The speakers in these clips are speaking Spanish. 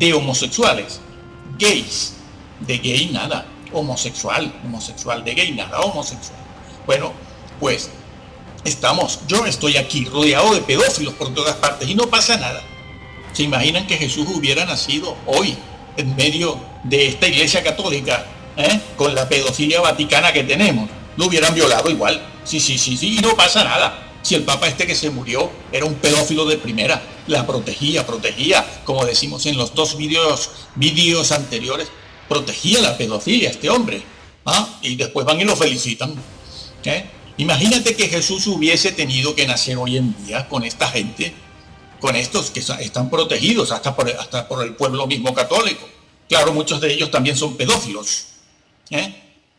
de homosexuales, gays, de gay nada, homosexual de gay nada, homosexual. Bueno, pues yo estoy aquí rodeado de pedófilos por todas partes y no pasa nada. ¿Se imaginan que Jesús hubiera nacido hoy en medio de esta iglesia católica, con la pedofilia vaticana que tenemos? Lo hubieran violado igual. Sí, y no pasa nada. Si el papa que se murió era un pedófilo de primera, la protegía, como decimos en los dos vídeos anteriores, protegía la pedofilia este hombre. Y después van y lo felicitan. Imagínate que Jesús hubiese tenido que nacer hoy en día con esta gente, con estos que están protegidos hasta por el pueblo mismo católico. Claro, muchos de ellos también son pedófilos.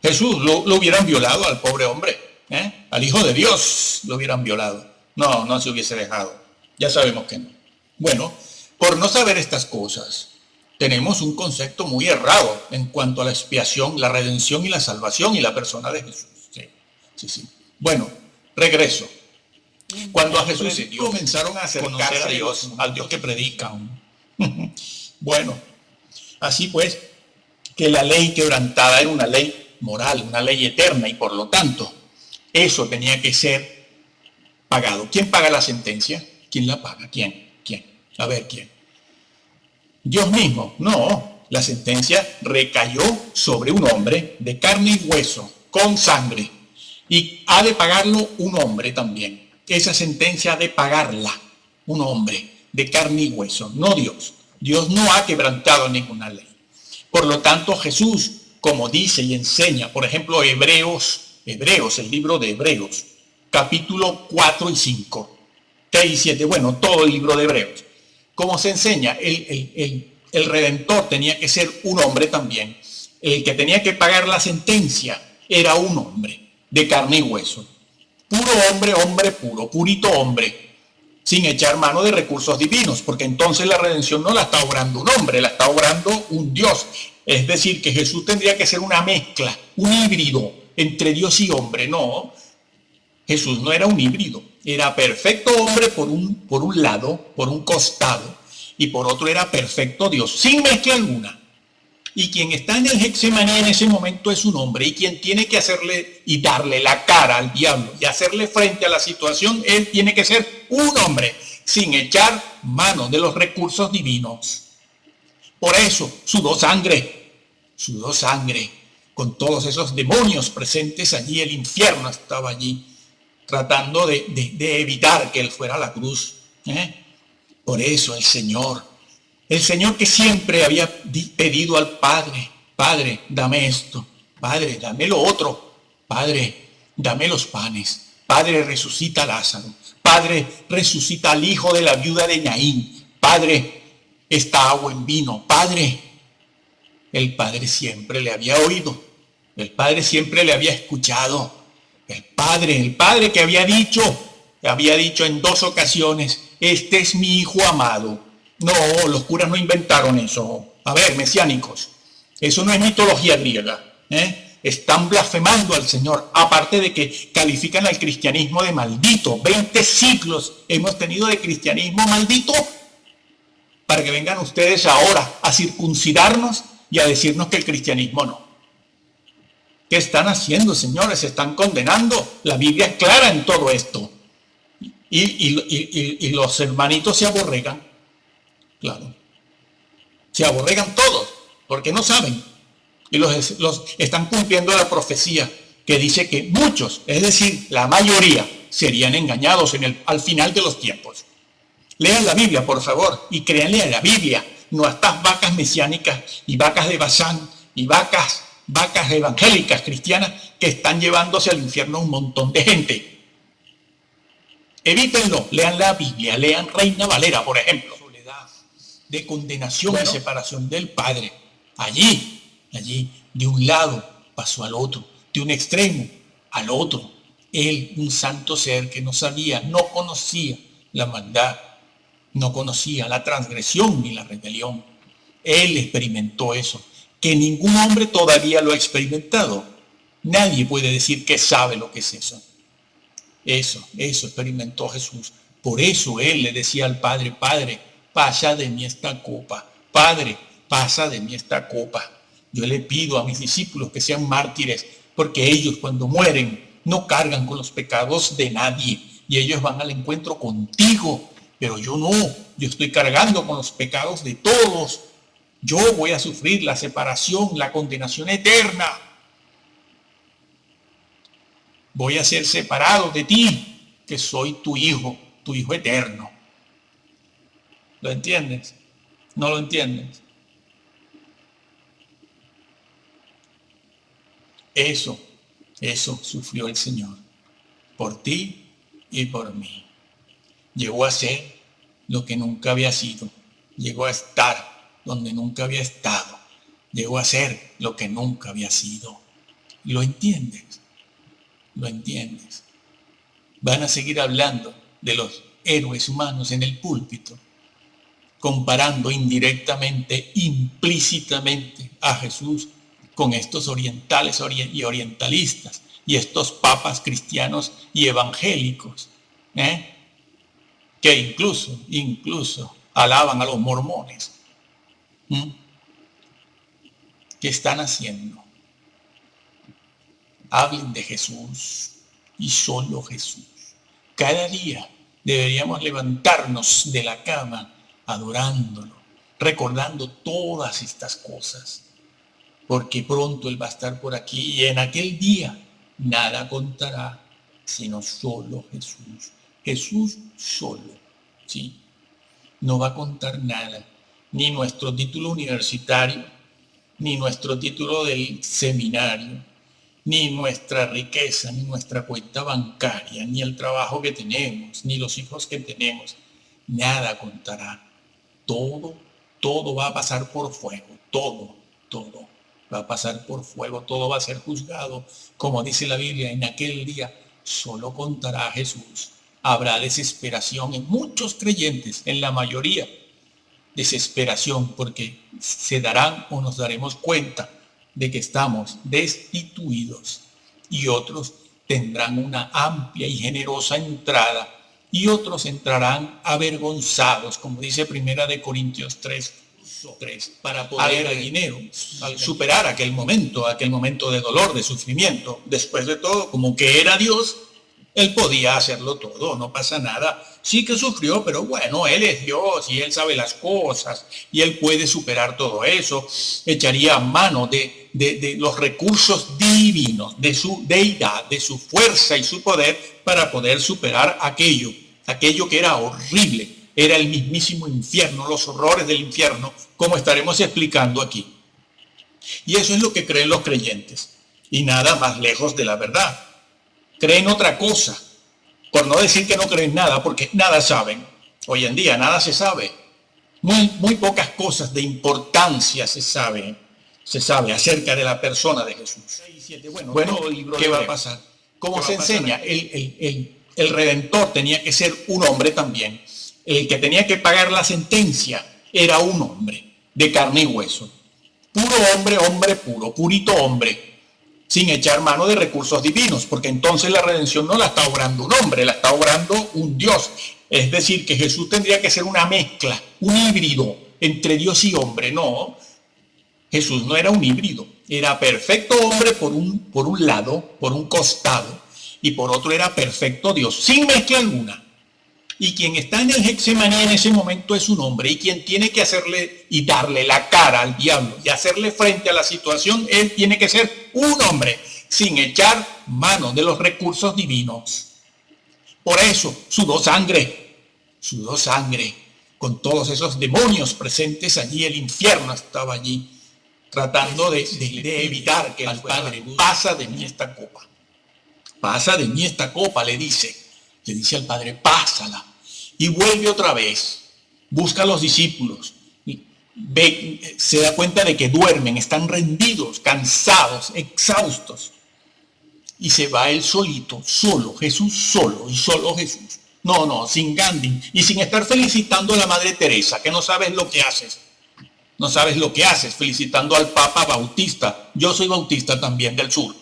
Jesús lo hubieran violado al pobre hombre, al Hijo de Dios lo hubieran violado. No se hubiese dejado. Ya sabemos que no. Bueno, por no saber estas cosas, tenemos un concepto muy errado en cuanto a la expiación, la redención y la salvación y la persona de Jesús. Sí. Bueno, regreso. Cuando a Jesús comenzaron a acercarse a Dios, al Dios que predican. Bueno, así pues, que la ley quebrantada era una ley moral, una ley eterna, y por lo tanto, eso tenía que ser pagado. ¿Quién paga la sentencia? ¿Quién la paga? ¿Quién? A ver, ¿quién? Dios mismo. No, la sentencia recayó sobre un hombre de carne y hueso, con sangre, y ha de pagarlo un hombre también. Esa sentencia ha de pagarla un hombre de carne y hueso, no Dios. Dios no ha quebrantado ninguna ley. Por lo tanto, Jesús, como dice y enseña, por ejemplo, Hebreos, el libro de Hebreos, capítulo 4 y 5, 6 y 7, bueno, todo el libro de Hebreos. Como se enseña, el Redentor tenía que ser un hombre también. El que tenía que pagar la sentencia era un hombre de carne y hueso. Puro hombre puro, purito hombre, sin echar mano de recursos divinos, porque entonces la redención no la está obrando un hombre, la está obrando un Dios. Es decir, que Jesús tendría que ser una mezcla, un híbrido entre Dios y hombre. No, Jesús no era un híbrido, era perfecto hombre por un lado, por un costado, y por otro era perfecto Dios, sin mezcla alguna. Y quien está en el Getsemaní en ese momento es un hombre, y quien tiene que hacerle y darle la cara al diablo y hacerle frente a la situación, él tiene que ser un hombre, sin echar mano de los recursos divinos. Por eso sudó sangre, con todos esos demonios presentes allí. El infierno estaba allí, tratando de evitar que él fuera a la cruz. Por eso el Señor que siempre había pedido al Padre, Padre, dame esto, Padre, dame lo otro, Padre, dame los panes, Padre, resucita a Lázaro, Padre, resucita al hijo de la viuda de Naín, Padre, esta agua en vino, Padre. El Padre siempre le había oído, el Padre siempre le había escuchado, el Padre que había dicho en 2 ocasiones, este es mi Hijo amado. No, los curas no inventaron eso. A ver, mesiánicos, eso no es mitología griega. Están blasfemando al Señor, aparte de que califican al cristianismo de maldito. 20 siglos hemos tenido de cristianismo maldito, para que vengan ustedes ahora a circuncidarnos y a decirnos que el cristianismo no. ¿Qué están haciendo, señores? Se están condenando. La Biblia es clara en todo esto. Y los hermanitos se aborregan. Claro. Se aborregan todos, porque no saben. Y los están cumpliendo la profecía que dice que muchos, es decir, la mayoría, serían engañados al final de los tiempos. Lean la Biblia, por favor, y créanle a la Biblia, no a estas vacas mesiánicas y vacas de Bazán y vacas evangélicas cristianas que están llevándose al infierno a un montón de gente. Evítenlo, lean la Biblia, lean Reina Valera, por ejemplo. De condenación y separación del Padre. Allí, de un lado pasó al otro, de un extremo al otro. Él, un santo ser que no sabía, no conocía la maldad, no conocía la transgresión ni la rebelión. Él experimentó eso, que ningún hombre todavía lo ha experimentado. Nadie puede decir que sabe lo que es eso. Eso experimentó Jesús. Por eso él le decía al Padre, Padre, pasa de mí esta copa, Padre, pasa de mí esta copa. Yo le pido a mis discípulos que sean mártires, porque ellos cuando mueren no cargan con los pecados de nadie y ellos van al encuentro contigo, pero yo no, yo estoy cargando con los pecados de todos. Yo voy a sufrir la separación, la condenación eterna. Voy a ser separado de ti, que soy tu hijo eterno. ¿Lo entiendes? ¿No lo entiendes? Eso sufrió el Señor por ti y por mí. Llegó a ser lo que nunca había sido. Llegó a estar donde nunca había estado. Llegó a ser lo que nunca había sido. ¿Lo entiendes? ¿Lo entiendes? Van a seguir hablando de los héroes humanos en el púlpito, comparando indirectamente, implícitamente a Jesús con estos orientales y orientalistas y estos papas cristianos y evangélicos, que incluso alaban a los mormones. ¿Qué están haciendo? Hablen de Jesús y solo Jesús. Cada día deberíamos levantarnos de la cama adorándolo, recordando todas estas cosas, porque pronto Él va a estar por aquí y en aquel día nada contará, sino solo Jesús. Jesús solo, ¿sí? No va a contar nada, ni nuestro título universitario, ni nuestro título del seminario, ni nuestra riqueza, ni nuestra cuenta bancaria, ni el trabajo que tenemos, ni los hijos que tenemos. Nada contará. Todo va a pasar por fuego. Todo va a pasar por fuego. Todo va a ser juzgado. Como dice la Biblia, en aquel día solo contará a Jesús. Habrá desesperación en muchos creyentes, en la mayoría. Desesperación porque se darán o nos daremos cuenta de que estamos destituidos y otros tendrán una amplia y generosa entrada y otros entrarán avergonzados, como dice Primera de Corintios 3, para poder al dinero, al superar aquel momento de dolor, de sufrimiento. Después de todo, como que era Dios, Él podía hacerlo todo, no pasa nada. Sí que sufrió, pero bueno, Él es Dios y Él sabe las cosas y Él puede superar todo eso. Echaría mano de los recursos divinos, de su deidad, de su fuerza y su poder para poder superar aquello que era horrible. Era el mismísimo infierno, los horrores del infierno, como estaremos explicando aquí. Y eso es lo que creen los creyentes y nada más lejos de la verdad. Creen otra cosa, por no decir que no creen nada, porque nada saben. Hoy en día nada se sabe. Muy pocas cosas de importancia se sabe acerca de la persona de Jesús. Bueno, ¿qué va a pasar? ¿Cómo se enseña? El Redentor tenía que ser un hombre también. El que tenía que pagar la sentencia era un hombre de carne y hueso. Puro hombre puro, purito hombre, sin echar mano de recursos divinos, porque entonces la redención no la está obrando un hombre, la está obrando un Dios. Es decir, que Jesús tendría que ser una mezcla, un híbrido entre Dios y hombre. No, Jesús no era un híbrido, era perfecto hombre por un lado, por un costado, y por otro era perfecto Dios, sin mezcla alguna. Y quien está en el Getsemaní en ese momento es un hombre, y quien tiene que hacerle y darle la cara al diablo y hacerle frente a la situación, él tiene que ser un hombre, sin echar mano de los recursos divinos. Por eso sudó sangre, con todos esos demonios presentes allí. El infierno estaba allí, tratando de evitar que el Padre, pasa de mí esta copa, le dice al Padre, pásala. Y vuelve otra vez, busca a los discípulos, se da cuenta de que duermen, están rendidos, cansados, exhaustos. Y se va él solito, solo, Jesús solo, y solo Jesús. No, sin Gandhi, y sin estar felicitando a la Madre Teresa, que no sabes lo que haces. No sabes lo que haces, felicitando al Papa Bautista. Yo soy bautista también, del sur.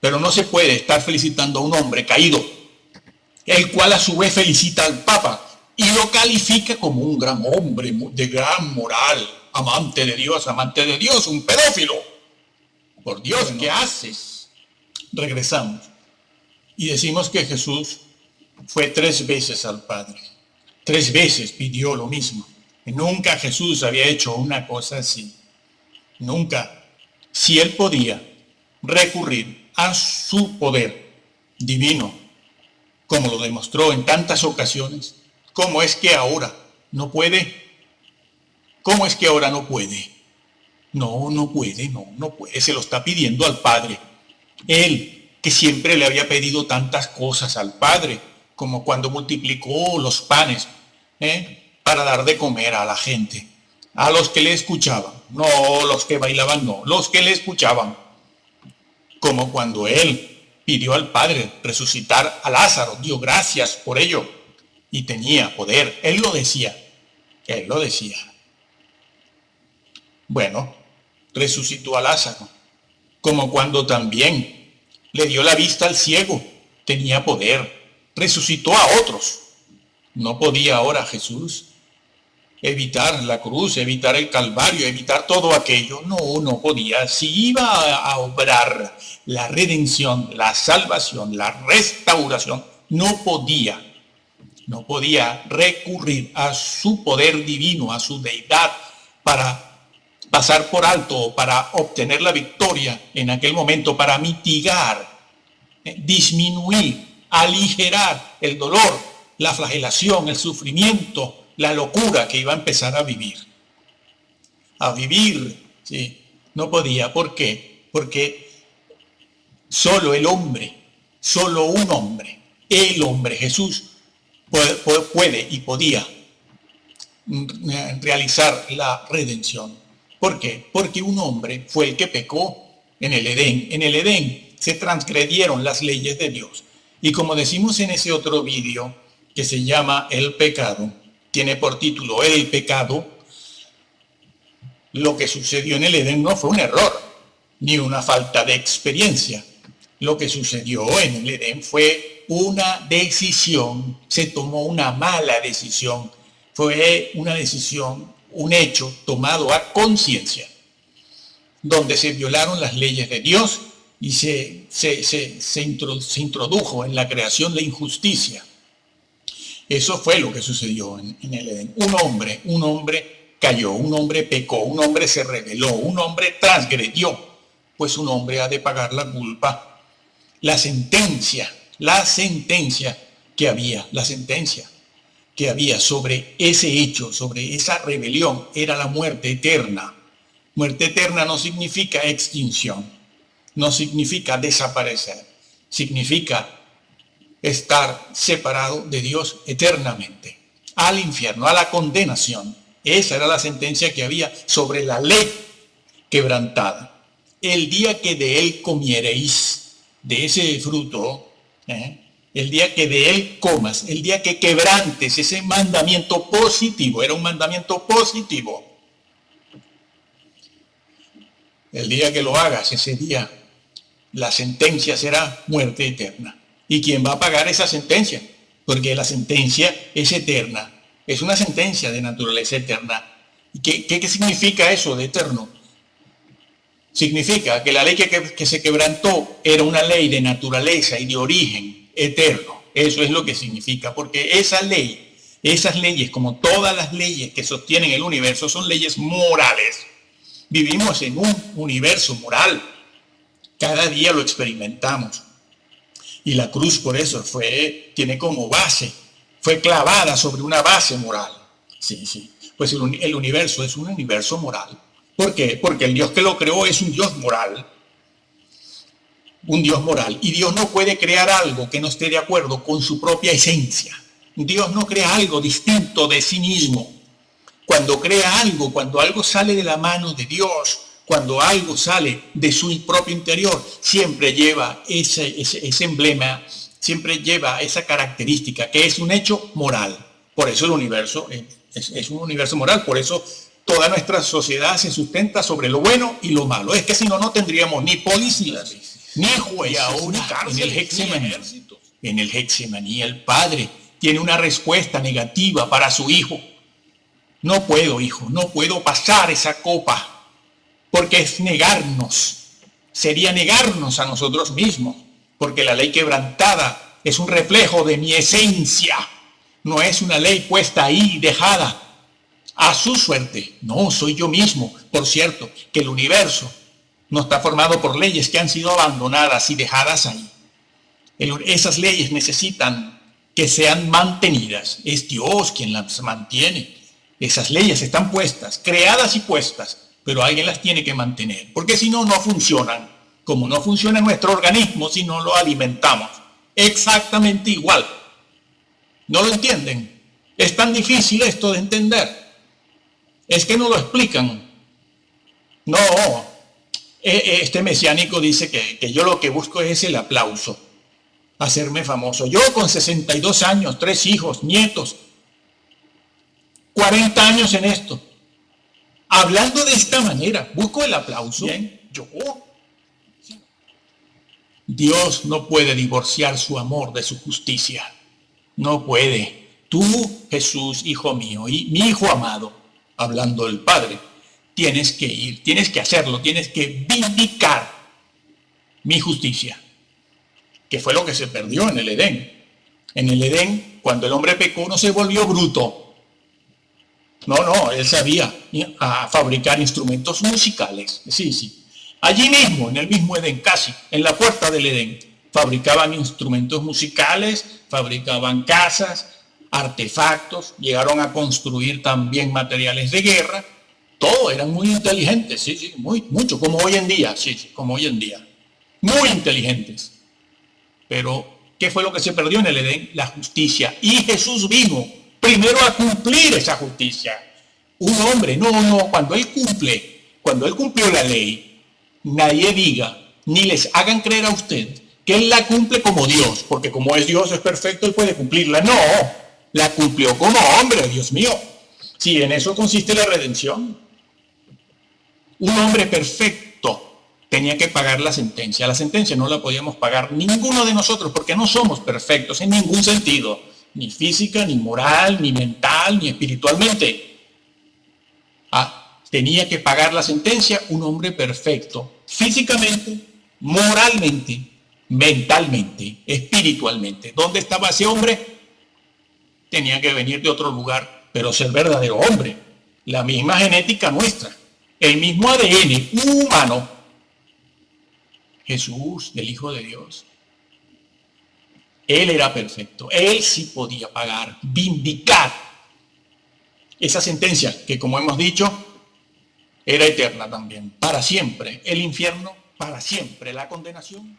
Pero no se puede estar felicitando a un hombre caído, el cual a su vez felicita al Papa. y lo califica como un gran hombre de gran moral, amante de Dios, un pedófilo. Por Dios, ¿qué haces? Regresamos y decimos que Jesús fue 3 veces al Padre. 3 veces pidió lo mismo. Y nunca Jesús había hecho una cosa así. Nunca. Si él podía recurrir a su poder divino, como lo demostró en tantas ocasiones, ¿cómo es que ahora no puede? ¿Cómo es que ahora no puede? No puede. Se lo está pidiendo al Padre. Él, que siempre le había pedido tantas cosas al Padre, como cuando multiplicó los panes, para dar de comer a la gente, a los que le escuchaban, no los que bailaban, no, los que le escuchaban. Como cuando él pidió al Padre resucitar a Lázaro, dio gracias por ello y tenía poder. Él lo decía. Bueno, resucitó a Lázaro, como cuando también le dio la vista al ciego, tenía poder, resucitó a otros. ¿No podía ahora Jesús evitar la cruz, evitar el Calvario, evitar todo aquello? No podía. Si iba a obrar la redención, la salvación, la restauración, no podía recurrir a su poder divino, a su deidad, para pasar por alto, para obtener la victoria en aquel momento, para mitigar, disminuir, aligerar el dolor, la flagelación, el sufrimiento, la locura que iba a empezar a vivir. Sí, no podía. ¿Por qué? Porque solo un hombre, el hombre Jesús, puede y podía realizar la redención. ¿Por qué? Porque un hombre fue el que pecó en el Edén. En el Edén se transgredieron las leyes de Dios. Y como decimos en ese otro vídeo que se llama El pecado, tiene por título El pecado, lo que sucedió en el Edén no fue un error, ni una falta de experiencia. Lo que sucedió en el Edén fue una decisión, se tomó una mala decisión, fue una decisión, un hecho tomado a conciencia, donde se violaron las leyes de Dios y se introdujo en la creación la injusticia. Eso fue lo que sucedió en el Edén. Un hombre cayó, un hombre pecó, un hombre se rebeló, un hombre transgredió, pues un hombre ha de pagar la culpa. La sentencia que había sobre ese hecho, sobre esa rebelión, era la muerte eterna. Muerte eterna no significa extinción, no significa desaparecer, significa estar separado de Dios eternamente, al infierno, a la condenación. Esa era la sentencia que había sobre la ley quebrantada. El día que de él comiereis, de ese fruto, el día que de él comas, el día que quebrantes ese mandamiento positivo, era un mandamiento positivo. El día que lo hagas, ese día, la sentencia será muerte eterna. ¿Y quién va a pagar esa sentencia? Porque la sentencia es eterna. Es una sentencia de naturaleza eterna. ¿Y qué significa eso de eterno? Significa que la ley que se quebrantó era una ley de naturaleza y de origen eterno. Eso es lo que significa, porque esas leyes, como todas las leyes que sostienen el universo, son leyes morales. Vivimos en un universo moral. Cada día lo experimentamos. Y la cruz por eso tiene como base, fue clavada sobre una base moral. Sí. Pues el universo es un universo moral. ¿Por qué? Porque el Dios que lo creó es un Dios moral. Un Dios moral. Y Dios no puede crear algo que no esté de acuerdo con su propia esencia. Dios no crea algo distinto de sí mismo. Cuando crea algo, cuando algo sale de la mano de Dios, cuando algo sale de su propio interior, siempre lleva ese emblema, siempre lleva esa característica, que es un hecho moral. Por eso el universo es un universo moral, por eso toda nuestra sociedad se sustenta sobre lo bueno y lo malo. Es que si no, no tendríamos ni policías, ni jueces, ni en el Getsemaní el Padre tiene una respuesta negativa para su hijo. No puedo, hijo, no puedo pasar esa copa, porque es negarnos, sería negarnos a nosotros mismos, porque la ley quebrantada es un reflejo de mi esencia, no es una ley puesta ahí, dejada a su suerte. No, soy yo mismo. Por cierto, que el universo no está formado por leyes que han sido abandonadas y dejadas ahí. Esas leyes necesitan que sean mantenidas. Es Dios quien las mantiene. Esas leyes están puestas, creadas y puestas, pero alguien las tiene que mantener, porque si no, no funcionan. Como no funciona nuestro organismo si no lo alimentamos. Exactamente igual. ¿No lo entienden? Es tan difícil esto de entender. Es que no lo explican. No, este mesiánico dice que yo lo que busco es el aplauso, hacerme famoso. Yo con 62 años, 3 hijos, nietos, 40 años en esto, hablando de esta manera, busco el aplauso. Bien, yo. Dios no puede divorciar su amor de su justicia. No puede. Tú, Jesús, hijo mío, y mi hijo amado, hablando del Padre, tienes que ir, tienes que hacerlo, tienes que vindicar mi justicia, que fue lo que se perdió en el Edén. En el Edén, cuando el hombre pecó, no se volvió bruto. No, él sabía fabricar instrumentos musicales. Sí. Allí mismo, en el mismo Edén, casi, en la puerta del Edén, fabricaban instrumentos musicales, fabricaban casas, artefactos, llegaron a construir también materiales de guerra. Todo eran muy inteligentes, sí, mucho, como hoy en día, sí, como hoy en día. Muy inteligentes. Pero, ¿qué fue lo que se perdió en el Edén? La justicia. Y Jesús vino primero a cumplir esa justicia. Un hombre, cuando él cumplió la ley, nadie diga, ni les hagan creer a usted que él la cumple como Dios, porque como es Dios, es perfecto, él puede cumplirla. No, la cumplió como hombre, Dios mío. Sí, en eso consiste la redención. Un hombre perfecto tenía que pagar la sentencia. La sentencia no la podíamos pagar ninguno de nosotros, porque no somos perfectos en ningún sentido, ni física, ni moral, ni mental, ni espiritualmente. Tenía que pagar la sentencia un hombre perfecto, físicamente, moralmente, mentalmente, espiritualmente. ¿Dónde estaba ese hombre? Tenía que venir de otro lugar, pero ser verdadero hombre. La misma genética nuestra, el mismo ADN humano. Jesús, el Hijo de Dios. Él era perfecto, él sí podía pagar, vindicar esa sentencia que, como hemos dicho, era eterna también, para siempre. El infierno, para siempre. La condenación.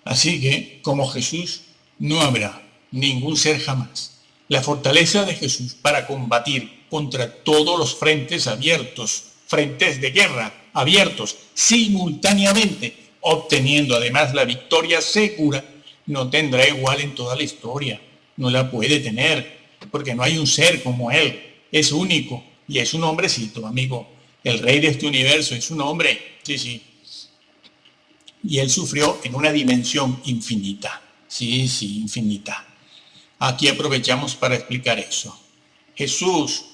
Así que, como Jesús, no habrá ningún ser jamás. La fortaleza de Jesús para combatir contra todos los frentes abiertos, frentes de guerra abiertos, simultáneamente, obteniendo además la victoria segura, no tendrá igual en toda la historia. No la puede tener, porque no hay un ser como Él. Es único y es un hombrecito, amigo. El rey de este universo es un hombre, sí. Y él sufrió en una dimensión infinita, sí, infinita. Aquí aprovechamos para explicar eso. Jesús,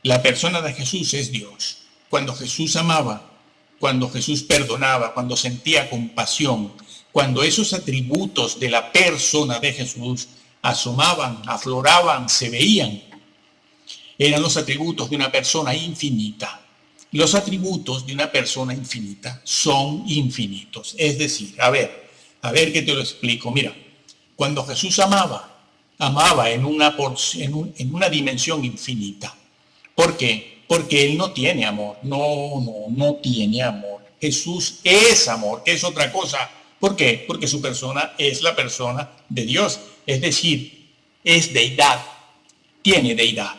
la persona de Jesús es Dios. Cuando Jesús amaba, cuando Jesús perdonaba, cuando sentía compasión, cuando esos atributos de la persona de Jesús asomaban, afloraban, se veían, eran los atributos de una persona infinita. Los atributos de una persona infinita son infinitos. Es decir, a ver que te lo explico. Mira, cuando Jesús amaba en una dimensión infinita. ¿Por qué? Porque Él no tiene amor. No tiene amor. Jesús es amor, que es otra cosa. ¿Por qué? Porque su persona es la persona de Dios. Es decir, es deidad, tiene deidad.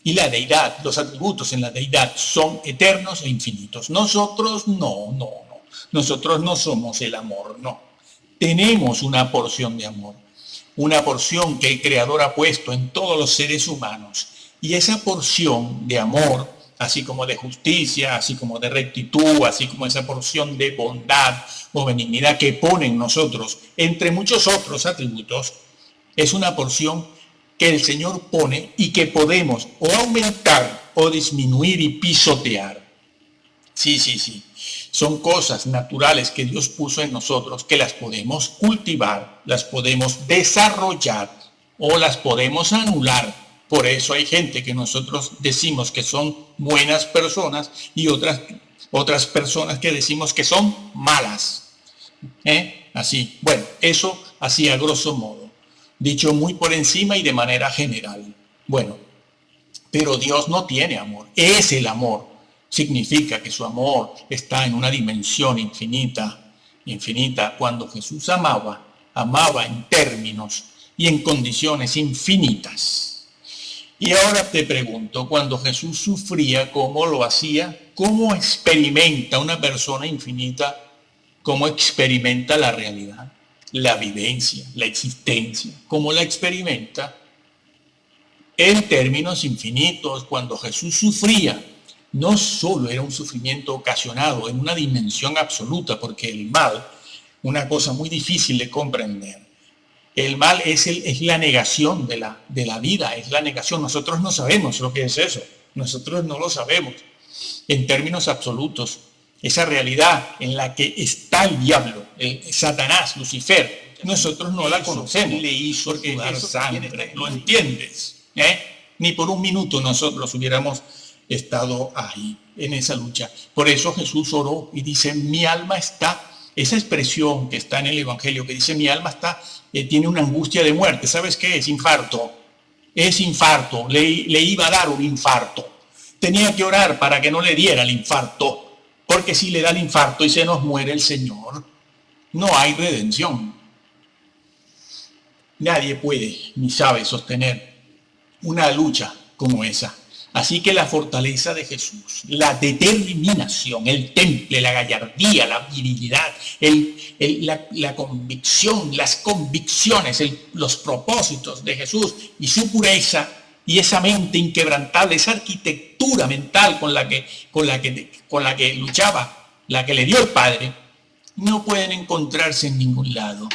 Y la deidad, los atributos en la deidad son eternos e infinitos. Nosotros no. Nosotros no somos el amor, no. Tenemos una porción de amor, una porción que el Creador ha puesto en todos los seres humanos. Y esa porción de amor, así como de justicia, así como de rectitud, así como esa porción de bondad o benignidad que pone en nosotros, entre muchos otros atributos, es una porción que el Señor pone y que podemos o aumentar o disminuir y pisotear. Sí. Son cosas naturales que Dios puso en nosotros que las podemos cultivar, las podemos desarrollar o las podemos anular. Por eso hay gente que nosotros decimos que son buenas personas y otras personas que decimos que son malas. Así, bueno, eso así a grosso modo, dicho muy por encima y de manera general. Bueno, pero Dios no tiene amor, es el amor. Significa que su amor está en una dimensión infinita. Cuando Jesús amaba en términos y en condiciones infinitas. Y ahora te pregunto, cuando Jesús sufría, ¿cómo lo hacía? ¿Cómo experimenta una persona infinita? ¿Cómo experimenta la realidad, la vivencia, la existencia? ¿Cómo la experimenta? En términos infinitos, cuando Jesús sufría, no solo era un sufrimiento ocasionado en una dimensión absoluta, porque el mal, una cosa muy difícil de comprender, el mal es la negación de la vida, es la negación. Nosotros no sabemos lo que es eso, nosotros no lo sabemos en términos absolutos. Esa realidad en la que está el diablo, Satanás, Lucifer, nosotros no la conocemos. Le hizo sudar sangre, ¿lo entiendes? Ni por un minuto nosotros hubiéramos estado ahí, en esa lucha. Por eso Jesús oró y dice, mi alma está, esa expresión que está en el Evangelio, que dice, mi alma está, tiene una angustia de muerte. ¿Sabes qué es? Infarto. Es infarto. Le iba a dar un infarto. Tenía que orar para que no le diera el infarto, porque si le da el infarto y se nos muere el Señor, no hay redención. Nadie puede ni sabe sostener una lucha como esa. Así que la fortaleza de Jesús, la determinación, el temple, la gallardía, la virilidad, la convicción, las convicciones, los propósitos de Jesús y su pureza y esa mente inquebrantable, esa arquitectura mental con la que luchaba, la que le dio el Padre, no pueden encontrarse en ningún lado.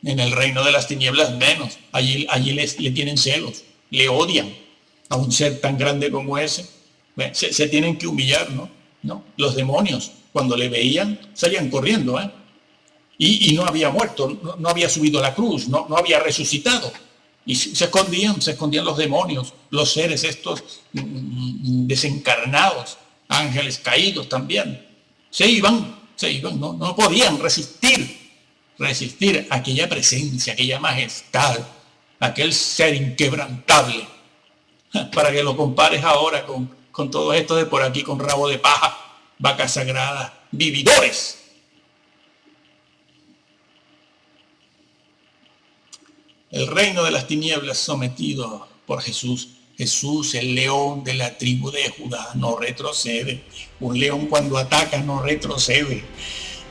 En el reino de las tinieblas menos. Allí le tienen celos, le odian. A un ser tan grande como ese, se tienen que humillar, ¿no? Los demonios, cuando le veían, salían corriendo, y no había muerto, no había subido a la cruz, no había resucitado. Y se escondían los demonios, los seres estos desencarnados, ángeles caídos también. Se iban, no podían resistir aquella presencia, aquella majestad, aquel ser inquebrantable. Para que lo compares ahora con todo esto de por aquí, con rabo de paja, vacas sagradas, vividores. El reino de las tinieblas sometido por Jesús. Jesús, el león de la tribu de Judá, no retrocede. Un león cuando ataca no retrocede.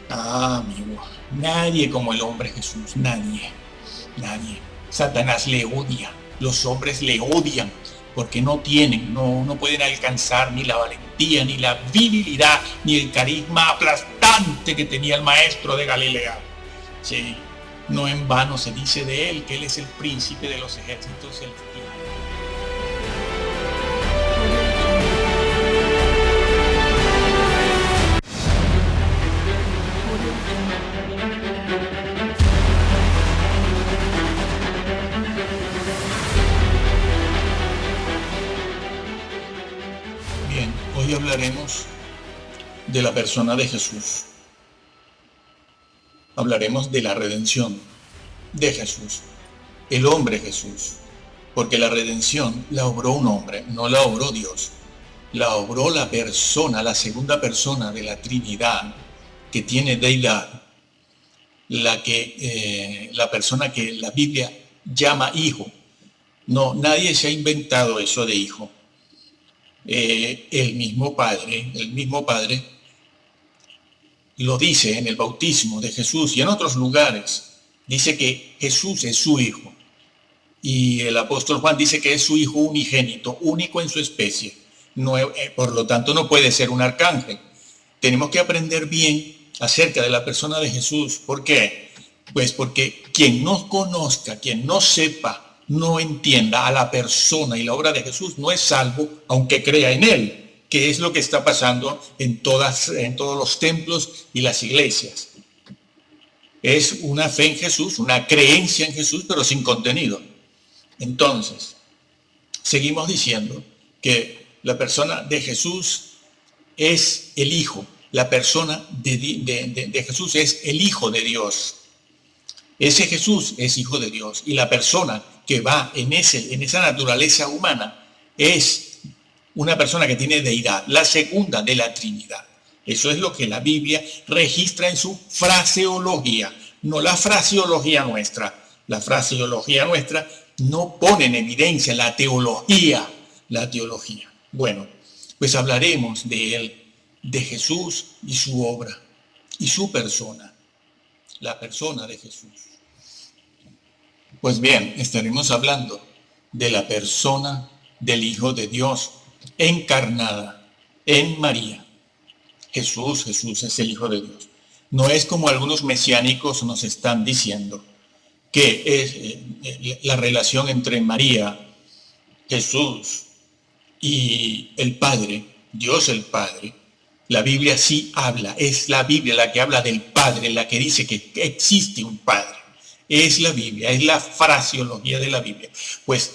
Amigo, nadie como el hombre Jesús, nadie. Satanás le odia, los hombres le odian, porque no pueden alcanzar ni la valentía, ni la virilidad, ni el carisma aplastante que tenía el maestro de Galilea. Sí, no en vano se dice de él que él es el príncipe de los ejércitos celestiales. Hoy hablaremos de la persona de Jesús. Hablaremos de la redención de Jesús, el hombre Jesús, porque la redención la obró un hombre, no la obró Dios. La obró la persona, la segunda persona de la Trinidad, que tiene deidad, la persona que la Biblia llama hijo. No, nadie se ha inventado eso de hijo. El mismo Padre lo dice en el bautismo de Jesús y en otros lugares. Dice que Jesús es su hijo. Y el apóstol Juan dice que es su hijo unigénito, único en su especie. No, por lo tanto, no puede ser un arcángel. Tenemos que aprender bien acerca de la persona de Jesús. ¿Por qué? Pues porque quien no conozca, quien no sepa no entienda a la persona y la obra de Jesús, no es salvo aunque crea en él, que es lo que está pasando en todos los templos y las iglesias. Es una fe en Jesús, una creencia en Jesús, pero sin contenido. Entonces, seguimos diciendo que la persona de Jesús es el Hijo. La persona de Jesús es el Hijo de Dios. Ese Jesús es Hijo de Dios. Y la persona que va en esa naturaleza humana es una persona que tiene deidad, la segunda de la Trinidad. Eso es lo que la Biblia registra en su fraseología, no la fraseología nuestra. La fraseología nuestra no pone en evidencia la teología. Bueno, pues hablaremos de él, de Jesús y su obra y su persona, la persona de Jesús. Pues bien, estaremos hablando de la persona del Hijo de Dios encarnada en María. Jesús es el Hijo de Dios. No es como algunos mesiánicos nos están diciendo, que es la relación entre María, Jesús y el Padre, Dios el Padre. La Biblia sí habla, es la Biblia la que habla del Padre, la que dice que existe un Padre. Es la Biblia, es la fraseología de la Biblia. Pues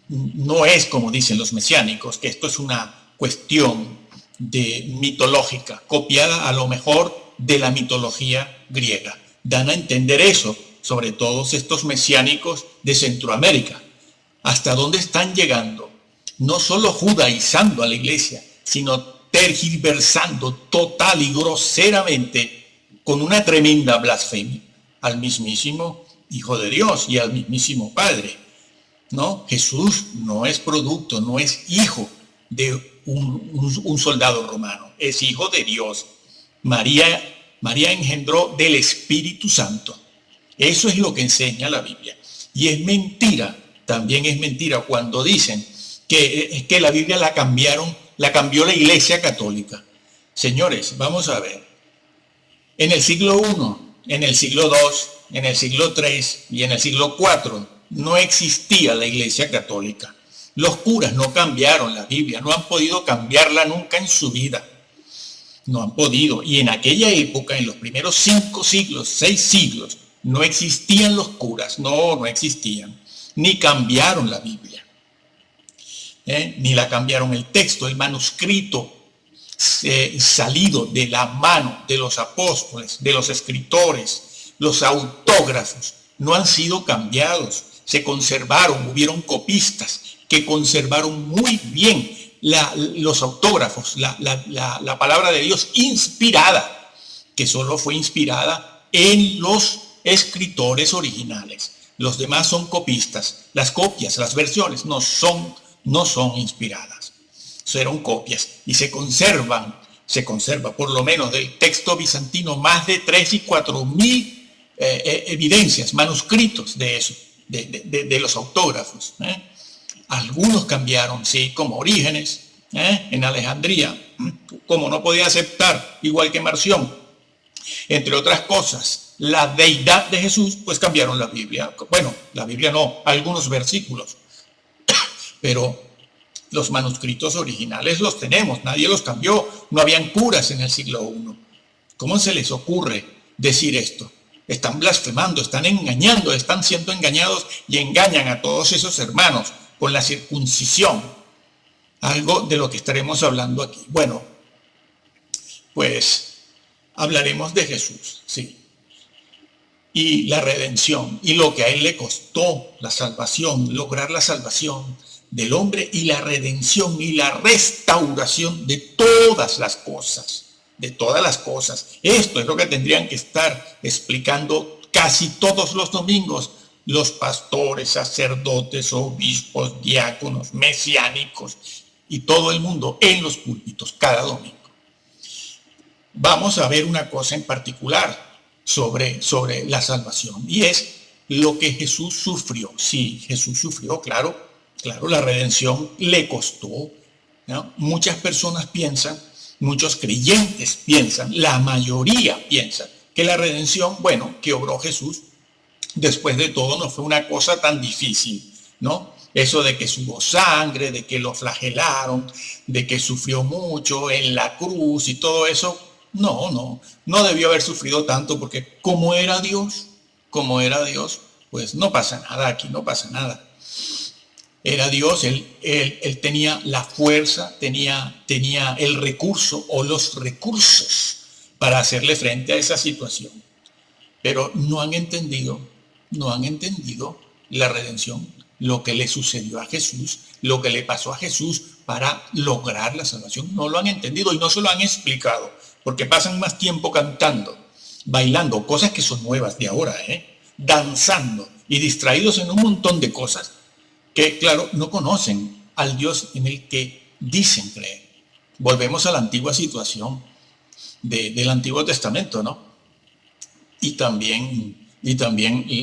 no es como dicen los mesiánicos, que esto es una cuestión mitológica, copiada a lo mejor de la mitología griega. Dan a entender eso, sobre todo estos mesiánicos de Centroamérica. ¿Hasta dónde están llegando? No solo judaizando a la iglesia, sino tergiversando total y groseramente, con una tremenda blasfemia, al mismísimo Hijo de Dios y al mismísimo Padre. No, Jesús no es producto, no es hijo de un soldado romano, es hijo de Dios. María engendró del Espíritu Santo. Eso es lo que enseña la Biblia. Y es mentira, también es mentira cuando dicen que la Biblia la cambió la Iglesia Católica. Señores, vamos a ver. En el siglo I, en el siglo II, en el siglo III y en el siglo IV no existía la Iglesia Católica. Los curas no cambiaron la Biblia, no han podido cambiarla nunca en su vida. No han podido. Y en aquella época, en los primeros 5 siglos, 6 siglos, no existían los curas, no existían. Ni cambiaron la Biblia. Ni la cambiaron el texto, el manuscrito salido de la mano de los apóstoles, de los escritores, los autógrafos, no han sido cambiados. Se conservaron, hubieron copistas que conservaron muy bien los autógrafos, la palabra de Dios inspirada, que solo fue inspirada en los escritores originales. Los demás son copistas. Las copias, las versiones no son inspiradas. Fueron copias y se conserva por lo menos del texto bizantino más de 3 y 4 mil evidencias, manuscritos de eso, de los autógrafos. Algunos cambiaron, sí, como Orígenes, en Alejandría, como no podía aceptar, igual que Marción, entre otras cosas, la deidad de Jesús, pues cambiaron la Biblia. Bueno, la Biblia no, algunos versículos, pero los manuscritos originales los tenemos, nadie los cambió, no habían curas en el siglo I. ¿Cómo se les ocurre decir esto? Están blasfemando, están engañando, están siendo engañados y engañan a todos esos hermanos con la circuncisión. Algo de lo que estaremos hablando aquí. Bueno, pues hablaremos de Jesús, sí. Y la redención, y lo que a él le costó la salvación, lograr la salvación del hombre y la redención y la restauración de todas las cosas. De todas las cosas. Esto es lo que tendrían que estar explicando casi todos los domingos los pastores, sacerdotes, obispos, diáconos, mesiánicos y todo el mundo en los púlpitos cada domingo. Vamos a ver una cosa en particular sobre la salvación, y es lo que Jesús sufrió. Sí, Jesús sufrió, claro, la redención le costó, ¿no? Muchas personas piensan, muchos creyentes piensan, la mayoría piensa que la redención, bueno, que obró Jesús, después de todo no fue una cosa tan difícil. ¿no? Eso de que sudó sangre, de que lo flagelaron, de que sufrió mucho en la cruz y todo eso, no debió haber sufrido tanto porque como era Dios, pues no pasa nada aquí, no pasa nada. Era Dios, él tenía la fuerza, tenía el recurso o los recursos para hacerle frente a esa situación. Pero no han entendido la redención, lo que le sucedió a Jesús, lo que le pasó a Jesús para lograr la salvación. No lo han entendido y no se lo han explicado, porque pasan más tiempo cantando, bailando, cosas que son nuevas de ahora, danzando y distraídos en un montón de cosas que, claro, no conocen al Dios en el que dicen creer. Volvemos a la antigua situación del Antiguo Testamento, ¿no? Y también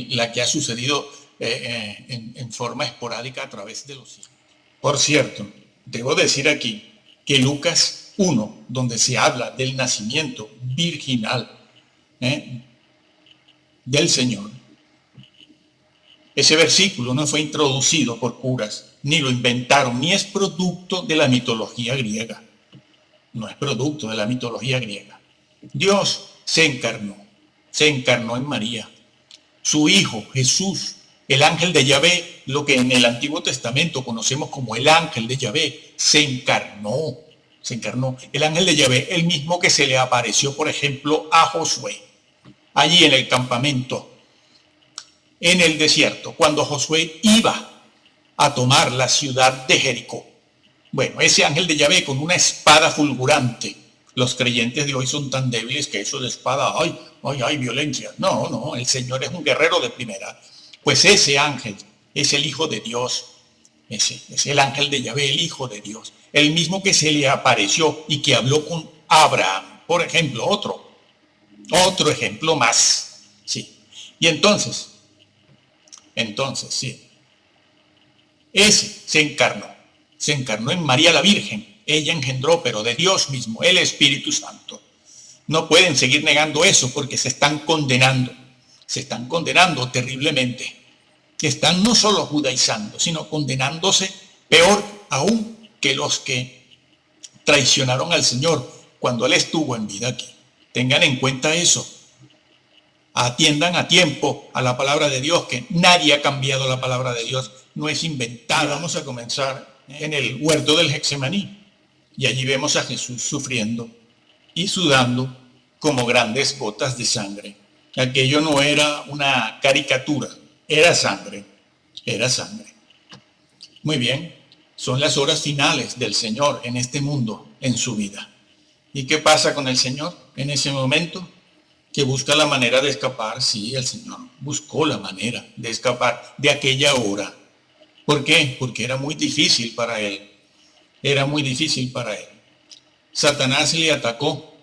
la que ha sucedido en forma esporádica a través de los siglos. Por cierto, debo decir aquí que Lucas 1, donde se habla del nacimiento virginal del Señor, ese versículo no fue introducido por curas, ni lo inventaron, ni es producto de la mitología griega. No es producto de la mitología griega. Dios se encarnó en María. Su Hijo, Jesús, el ángel de Yahvé, lo que en el Antiguo Testamento conocemos como el ángel de Yahvé, se encarnó. El ángel de Yahvé, el mismo que se le apareció, por ejemplo, a Josué, allí en el campamento, en el desierto, cuando Josué iba a tomar la ciudad de Jericó. Bueno, ese ángel de Yahvé con una espada fulgurante. Los creyentes de hoy son tan débiles que eso de espada, hay violencia. No, el Señor es un guerrero de primera. Pues ese ángel es el Hijo de Dios. Ese es el ángel de Yahvé, el Hijo de Dios. El mismo que se le apareció y que habló con Abraham. Por ejemplo, otro ejemplo más. Sí. Y entonces, sí. Ese se encarnó en María la Virgen. Ella engendró, pero de Dios mismo, el Espíritu Santo. No pueden seguir negando eso porque se están condenando terriblemente. Están no solo judaizando, sino condenándose peor aún que los que traicionaron al Señor cuando Él estuvo en vida aquí. Tengan en cuenta eso. Atiendan a tiempo a la palabra de Dios, que nadie ha cambiado la palabra de Dios, no es inventada. Vamos a comenzar en el huerto del Getsemaní. Y allí vemos a Jesús sufriendo y sudando como grandes gotas de sangre. Aquello no era una caricatura, era sangre. Muy bien, son las horas finales del Señor en este mundo, en su vida. ¿Y qué pasa con el Señor en ese momento? Que busca la manera de escapar. Sí, el Señor buscó la manera de escapar de aquella hora. ¿Por qué? Porque era muy difícil para Él. Satanás le atacó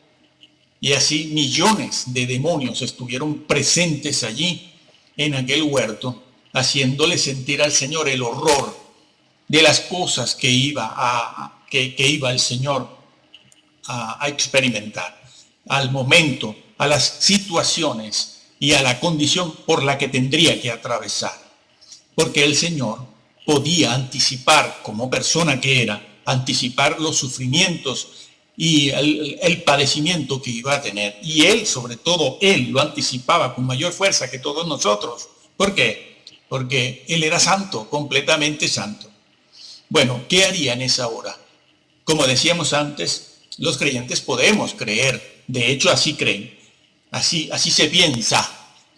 y así millones de demonios estuvieron presentes allí en aquel huerto, haciéndole sentir al Señor el horror de las cosas que iba el Señor a experimentar, al momento, a las situaciones y a la condición por la que tendría que atravesar. Porque el Señor podía anticipar, como persona que era, anticipar los sufrimientos y el padecimiento que iba a tener. Y Él, sobre todo, Él lo anticipaba con mayor fuerza que todos nosotros. ¿Por qué? Porque Él era santo, completamente santo. Bueno, ¿qué haría en esa hora? Como decíamos antes, los creyentes podemos creer, de hecho así creen, así se piensa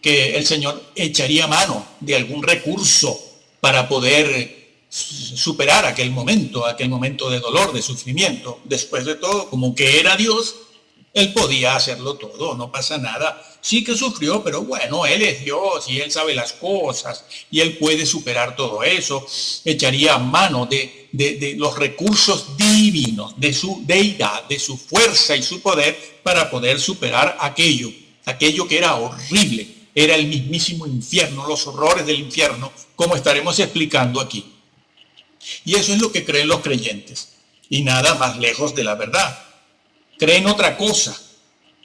que el Señor echaría mano de algún recurso para poder superar aquel momento de dolor, de sufrimiento. Después de todo, como que era Dios, Él podía hacerlo todo, no pasa nada. Sí que sufrió, pero bueno, Él es Dios y Él sabe las cosas y Él puede superar todo eso. Echaría mano de los recursos divinos, de su deidad, de su fuerza y su poder para poder superar aquello que era horrible. Era el mismísimo infierno, los horrores del infierno, como estaremos explicando aquí. Y eso es lo que creen los creyentes. Y nada más lejos de la verdad. Creen otra cosa.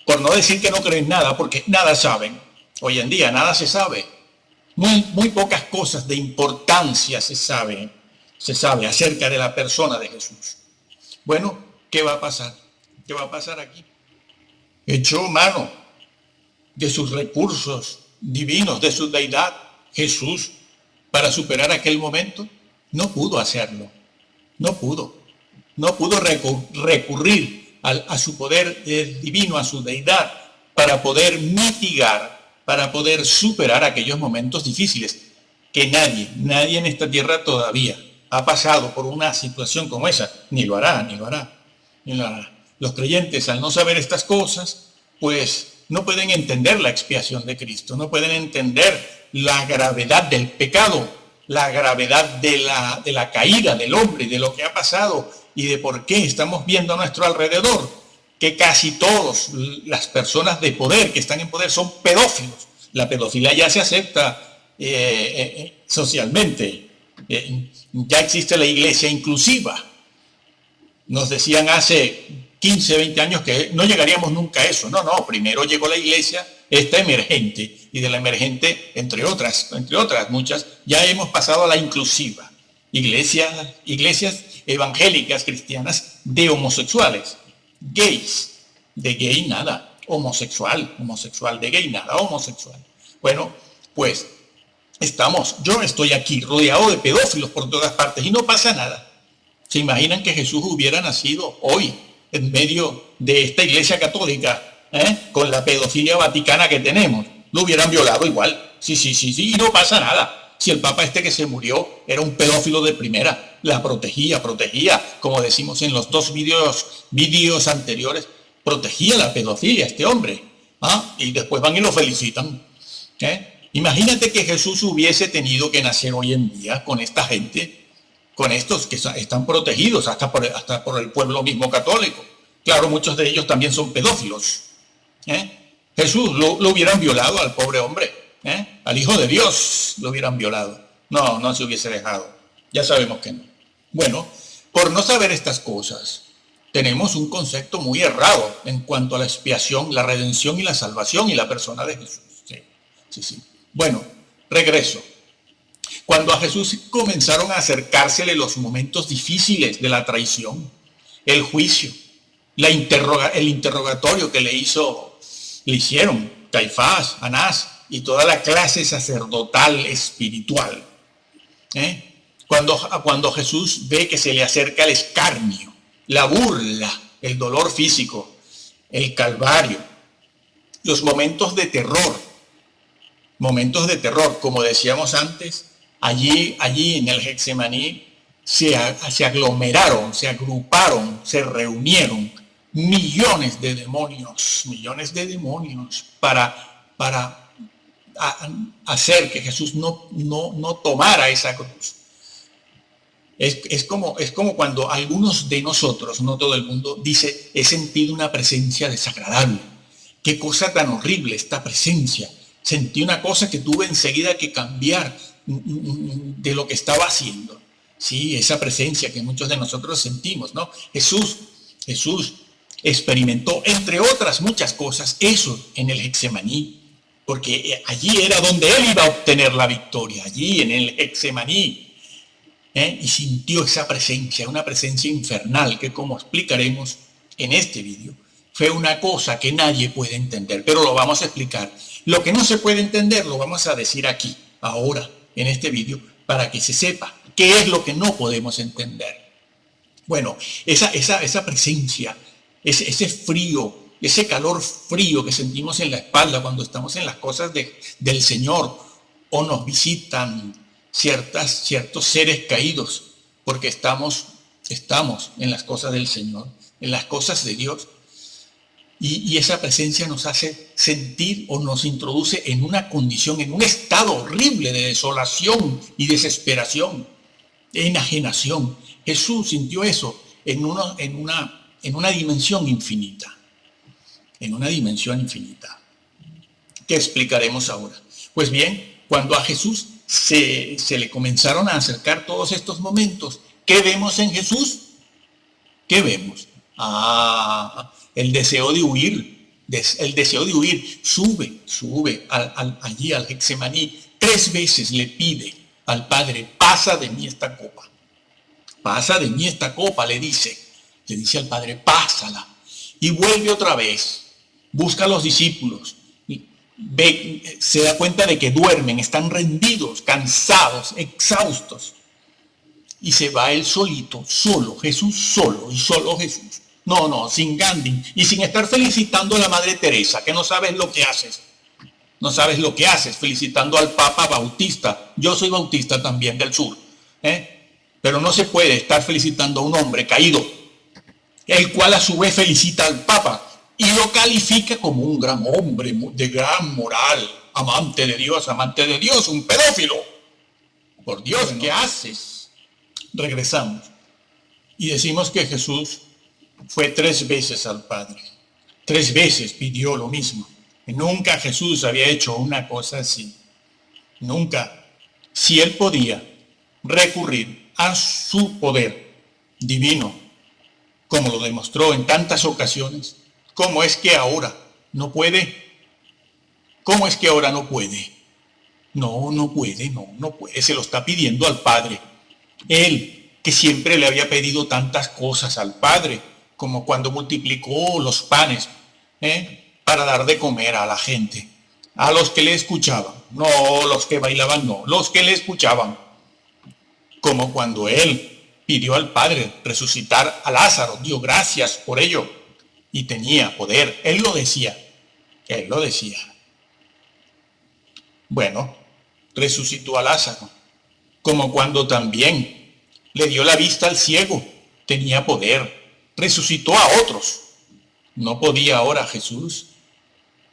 Por no decir que no creen nada, porque nada saben. Hoy en día nada se sabe. Muy pocas cosas de importancia se sabe acerca de la persona de Jesús. Bueno, ¿qué va a pasar? ¿Qué va a pasar aquí? Echó mano de sus recursos divinos, de su deidad, Jesús, para superar aquel momento. No pudo hacerlo, no pudo. No pudo recurrir a su poder divino, a su deidad, para poder mitigar, para poder superar aquellos momentos difíciles, que nadie en esta tierra todavía ha pasado por una situación como esa, ni lo hará. Los creyentes, al no saber estas cosas, pues no pueden entender la expiación de Cristo, no pueden entender la gravedad del pecado, la gravedad de la caída del hombre, de lo que ha pasado y de por qué estamos viendo a nuestro alrededor que casi todas las personas de poder, que están en poder, son pedófilos. La pedofilia ya se acepta socialmente. Ya existe la iglesia inclusiva. Nos decían hace 15, 20 años que no llegaríamos nunca a eso. No, primero llegó la iglesia, esta emergente, y de la emergente, entre otras muchas, ya hemos pasado a la inclusiva. Iglesias evangélicas cristianas de homosexuales, gays, de gay nada, homosexual de gay nada, homosexual. Bueno, pues yo estoy aquí rodeado de pedófilos por todas partes y no pasa nada. ¿Se imaginan que Jesús hubiera nacido hoy en medio de esta iglesia católica, con la pedofilia vaticana que tenemos? Lo hubieran violado igual. Sí, y no pasa nada. Si el papa que se murió era un pedófilo de primera, la protegía, como decimos en los dos vídeos anteriores, protegía la pedofilia este hombre. Y después van y lo felicitan. Imagínate que Jesús hubiese tenido que nacer hoy en día con esta gente, con estos que están protegidos hasta por el pueblo mismo católico. Claro, muchos de ellos también son pedófilos. Jesús lo hubieran violado al pobre hombre. Al Hijo de Dios lo hubieran violado. No se hubiese dejado. Ya sabemos que no. Bueno, por no saber estas cosas, tenemos un concepto muy errado en cuanto a la expiación, la redención y la salvación y la persona de Jesús. Sí. Bueno, regreso. Cuando a Jesús comenzaron a acercársele los momentos difíciles de la traición, el juicio, el interrogatorio que le hicieron Caifás, Anás y toda la clase sacerdotal espiritual. Cuando Jesús ve que se le acerca el escarnio, la burla, el dolor físico, el calvario, los momentos de terror, como decíamos antes, allí en el Getsemaní se aglomeraron, se agruparon, se reunieron millones de demonios para hacer que Jesús no tomara esa cruz. Es como cuando algunos de nosotros, no todo el mundo, dice: he sentido una presencia desagradable. Qué cosa tan horrible esta presencia. Sentí una cosa que tuve enseguida que cambiar de lo que estaba haciendo. Sí, esa presencia que muchos de nosotros sentimos, ¿no? Jesús experimentó, entre otras muchas cosas, eso en el Getsemaní, porque allí era donde él iba a obtener la victoria, allí en el Getsemaní. Y sintió esa presencia, una presencia infernal, que, como explicaremos en este vídeo, fue una cosa que nadie puede entender, pero lo vamos a explicar. Lo que no se puede entender lo vamos a decir aquí, ahora, en este vídeo, para que se sepa qué es lo que no podemos entender. Bueno, esa presencia, ese frío, ese calor frío que sentimos en la espalda cuando estamos en las cosas del Señor, o nos visitan ciertos seres caídos, porque estamos en las cosas del Señor, en las cosas de Dios. Y esa presencia nos hace sentir o nos introduce en una condición, en un estado horrible de desolación y desesperación, de enajenación. Jesús sintió eso en una dimensión infinita. En una dimensión infinita. ¿Qué explicaremos ahora? Pues bien, cuando a Jesús se le comenzaron a acercar todos estos momentos, ¿qué vemos en Jesús? ¿Qué vemos? El deseo de huir. Sube allí al Getsemaní 3 veces le pide al Padre, pasa de mí esta copa. Pasa de mí esta copa, le dice al Padre, pásala. Y vuelve otra vez, busca a los discípulos, se da cuenta de que duermen, están rendidos, cansados, exhaustos. Y se va él solito, solo y solo Jesús. No, sin Gandhi y sin estar felicitando a la Madre Teresa, que no sabes lo que haces. No sabes lo que haces felicitando al Papa Bautista. Yo soy bautista también del sur. Pero no se puede estar felicitando a un hombre caído, el cual a su vez felicita al Papa y lo califica como un gran hombre de gran moral, amante de Dios, un pedófilo. Por Dios, ¿qué haces? Regresamos y decimos que Jesús fue 3 veces al Padre. 3 veces pidió lo mismo. Y nunca Jesús había hecho una cosa así. Nunca. Si él podía recurrir a su poder divino, como lo demostró en tantas ocasiones, ¿cómo es que ahora no puede? ¿Cómo es que ahora no puede? No puede. Se lo está pidiendo al Padre. Él, que siempre le había pedido tantas cosas al Padre, como cuando multiplicó los panes, para dar de comer a la gente, a los que le escuchaban, no los que bailaban, no, los que le escuchaban, como cuando él pidió al Padre resucitar a Lázaro, dio gracias por ello y tenía poder, él lo decía. Bueno, resucitó a Lázaro, como cuando también le dio la vista al ciego, tenía poder, resucitó a otros. ¿No podía ahora Jesús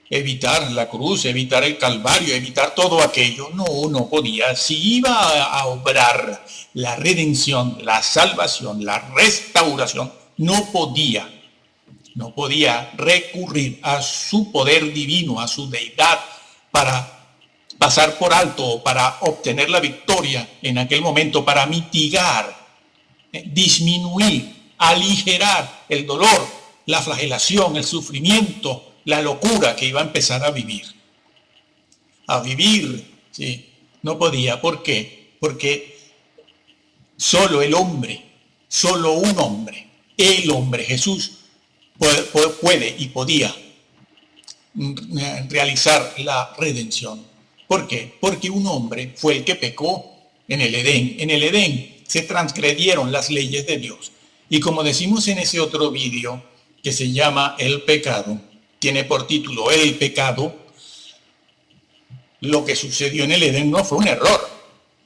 evitar la cruz, evitar el Calvario, evitar todo aquello? No podía. Si iba a obrar la redención, la salvación, la restauración, no podía recurrir a su poder divino, a su deidad, para pasar por alto, para obtener la victoria en aquel momento, para mitigar, disminuir, aligerar el dolor, la flagelación, el sufrimiento, la locura que iba a empezar a vivir. Sí, no podía. ¿Por qué? Porque solo un hombre, el hombre Jesús, puede y podía realizar la redención. ¿Por qué? Porque un hombre fue el que pecó en el Edén. En el Edén se transgredieron las leyes de Dios. Y como decimos en ese otro vídeo que se llama El Pecado, tiene por título El Pecado, lo que sucedió en el Edén no fue un error,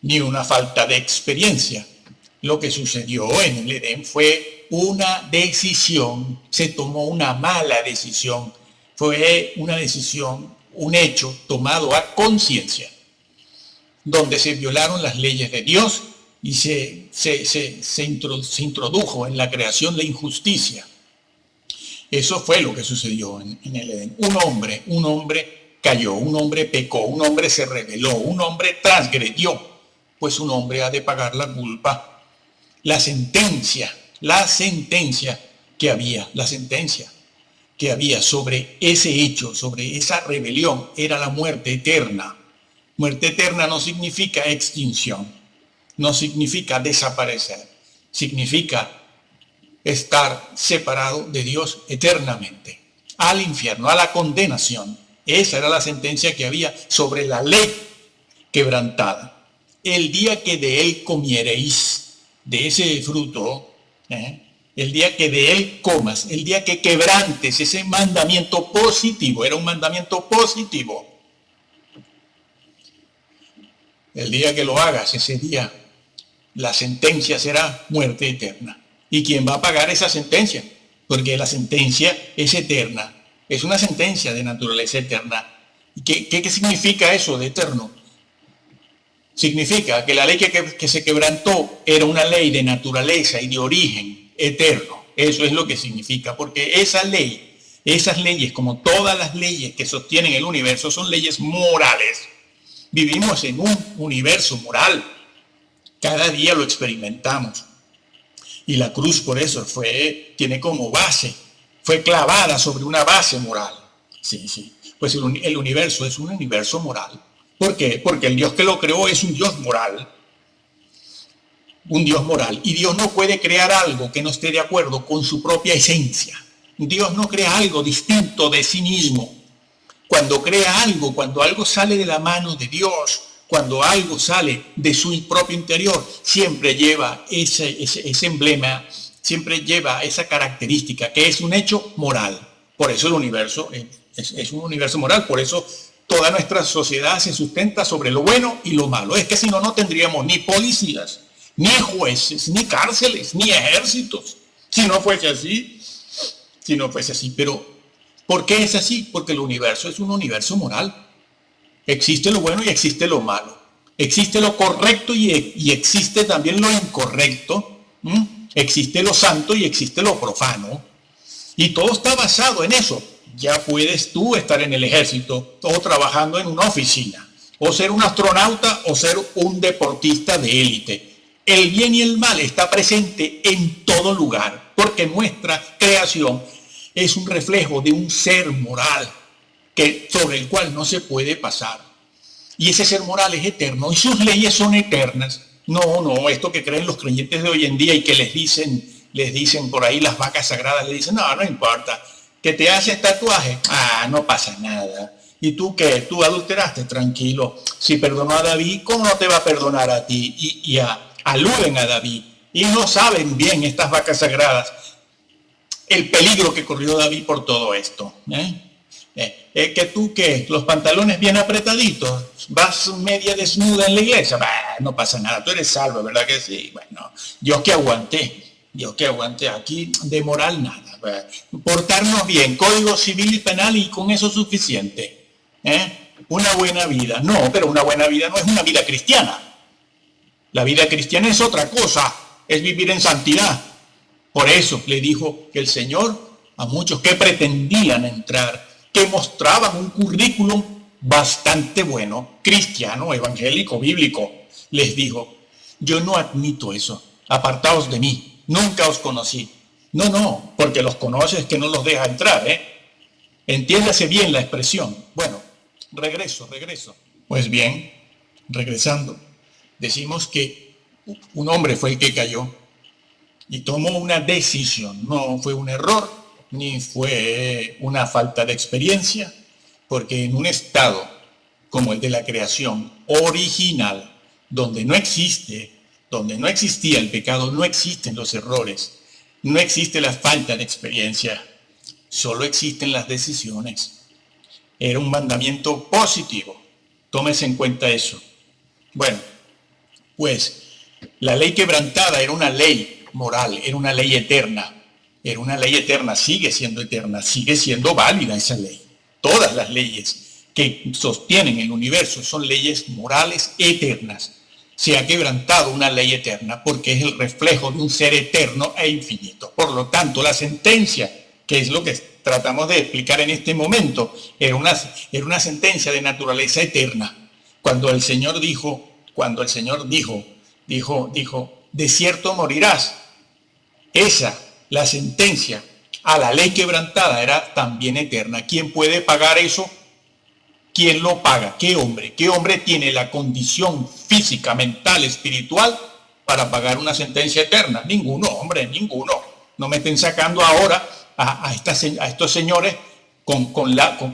ni una falta de experiencia. Lo que sucedió en el Edén fue una decisión, se tomó una mala decisión, fue una decisión, un hecho tomado a conciencia, donde se violaron las leyes de Dios y se introdujo en la creación la injusticia. Eso fue lo que sucedió en el Edén. Un hombre cayó, un hombre pecó, un hombre se rebeló, un hombre transgredió, pues un hombre ha de pagar la culpa. La sentencia que había sobre ese hecho, sobre esa rebelión, era la muerte eterna. Muerte eterna no significa extinción, no significa desaparecer, significa estar separado de Dios eternamente, al infierno, a la condenación. Esa era la sentencia que había sobre la ley quebrantada. El día que de él comiereis, de ese fruto, el día que de él comas, el día que quebrantes ese mandamiento positivo, era un mandamiento positivo. El día que lo hagas, ese día, la sentencia será muerte eterna. ¿Y quién va a pagar esa sentencia? Porque la sentencia es eterna. Es una sentencia de naturaleza eterna. ¿Y qué significa eso de eterno? Significa que la ley que se quebrantó era una ley de naturaleza y de origen eterno. Eso es lo que significa. Porque esas leyes, como todas las leyes que sostienen el universo, son leyes morales. Vivimos en un universo moral. Cada día lo experimentamos. Y la cruz por eso tiene como base, fue clavada sobre una base moral. Sí. Pues el universo es un universo moral. ¿Por qué? Porque el Dios que lo creó es un Dios moral. Un Dios moral. Y Dios no puede crear algo que no esté de acuerdo con su propia esencia. Dios no crea algo distinto de sí mismo. Cuando crea algo, cuando algo sale de la mano de Dios, cuando algo sale de su propio interior, siempre lleva ese emblema, siempre lleva esa característica, que es un hecho moral. Por eso el universo es un universo moral, por eso toda nuestra sociedad se sustenta sobre lo bueno y lo malo. Es que si no, no tendríamos ni policías, ni jueces, ni cárceles, ni ejércitos. Si no fuese así, Pero ¿por qué es así? Porque el universo es un universo moral. Existe lo bueno y existe lo malo. Existe lo correcto y existe también lo incorrecto. Existe lo santo y existe lo profano. Y todo está basado en eso. Ya puedes tú estar en el ejército o trabajando en una oficina, o ser un astronauta o ser un deportista de élite. El bien y el mal está presente en todo lugar, porque nuestra creación es un reflejo de un ser moral sobre el cual no se puede pasar. Y ese ser moral es eterno y sus leyes son eternas. No, esto que creen los creyentes de hoy en día y que les dicen por ahí las vacas sagradas, le dicen, no importa, que te haces tatuaje, no pasa nada. ¿Y tú qué? ¿Tú adulteraste? Tranquilo. Si perdonó a David, ¿cómo no te va a perdonar a ti? Y aluden a David. Y no saben bien estas vacas sagradas el peligro que corrió David por todo esto. Que tú, ¿qué? Los pantalones bien apretaditos, vas media desnuda en la iglesia, no pasa nada, tú eres salvo, ¿verdad que sí? Bueno, Dios que aguante, aquí de moral nada. Portarnos bien, código civil y penal y con eso es suficiente. Una buena vida, no, pero una buena vida no es una vida cristiana. La vida cristiana es otra cosa, es vivir en santidad. Por eso le dijo que el Señor a muchos que pretendían entrar, que mostraban un currículum bastante bueno, cristiano, evangélico, bíblico, les dijo, yo no admito eso, apartaos de mí, nunca os conocí. No, porque los conoces que no los deja entrar, Entiéndase bien la expresión. Bueno, regreso. Pues bien, regresando, decimos que un hombre fue el que cayó y tomó una decisión, no fue un error, ni fue una falta de experiencia, porque en un estado como el de la creación original, donde no existía el pecado, no existen los errores, no existe la falta de experiencia, solo existen las decisiones. Era un mandamiento positivo, tómese en cuenta eso. Bueno, pues la ley quebrantada era una ley moral, era una ley eterna, sigue siendo válida esa ley. Todas las leyes que sostienen el universo son leyes morales eternas. Se ha quebrantado una ley eterna porque es el reflejo de un ser eterno e infinito. Por lo tanto, la sentencia, que es lo que tratamos de explicar en este momento, era una sentencia de naturaleza eterna. Cuando el Señor dijo, de cierto morirás. La sentencia a la ley quebrantada era también eterna. ¿Quién puede pagar eso? ¿Quién lo paga? ¿Qué hombre? ¿Qué hombre tiene la condición física, mental, espiritual para pagar una sentencia eterna? Ninguno, hombre, ninguno. No me estén sacando ahora a estos señores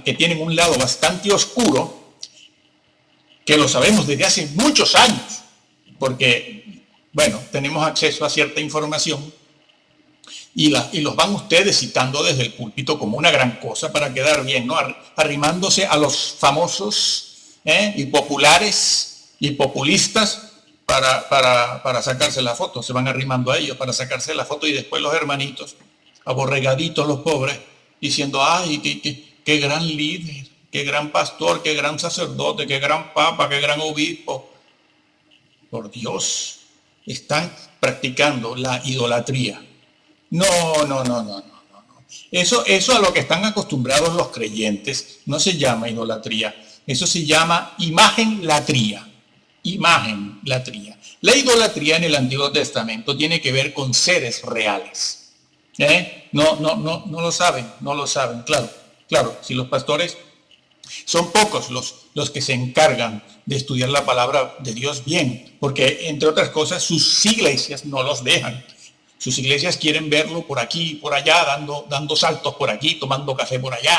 que tienen un lado bastante oscuro, que lo sabemos desde hace muchos años, porque, bueno, tenemos acceso a cierta información y los van ustedes citando desde el púlpito como una gran cosa para quedar bien, ¿no? Arrimándose a los famosos y populares y populistas para sacarse la foto. Se van arrimando a ellos para sacarse la foto y después los hermanitos, aborregaditos los pobres, diciendo, ay, qué gran líder, qué gran pastor, qué gran sacerdote, qué gran papa, qué gran obispo. Por Dios, están practicando la idolatría. No. Eso a lo que están acostumbrados los creyentes no se llama idolatría. Eso se llama imagen-latría. La idolatría en el Antiguo Testamento tiene que ver con seres reales. No lo saben, claro. Si los pastores Son pocos los que se encargan de estudiar la palabra de Dios bien, porque entre otras cosas sus iglesias no los dejan. Sus iglesias quieren verlo por aquí y por allá, dando saltos por aquí, tomando café por allá